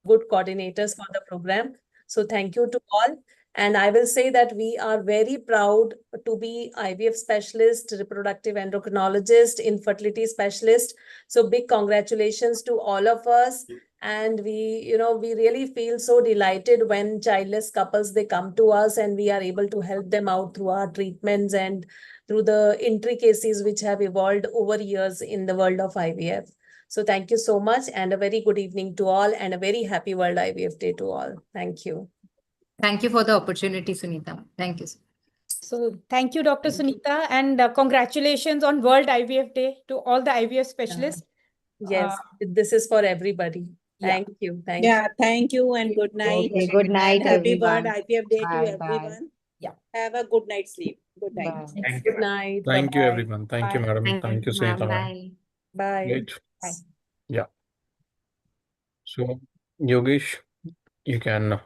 good coordinators for the program. So thank you to all. And I will say that we are very proud to be IVF specialist, reproductive endocrinologist, infertility specialist. So big congratulations to all of us. And we really feel so delighted when childless couples, they come to us and we are able to help them out through our treatments and through the intricacies which have evolved over years in the world of IVF. So thank you so much and a very good evening to all and a very happy World IVF Day to all. Thank you. Thank you for the opportunity, Sunita. Thank you. So thank you, Dr. Sunita, and congratulations on World IVF Day to all the IVF specialists. Yes, this is for everybody. Thank you. Thank you. Thank you and good night. Okay, good night, And happy World everyone. IVF Day to Bye, bye. everyone. Yeah. Have a good night's sleep. Good night. Bye. Good night. Thank you, Bye-bye. everyone. Thank you, madam. Thank you, Sunita, ma'am. Bye. Great. Bye. Yeah. So, Yogesh, you can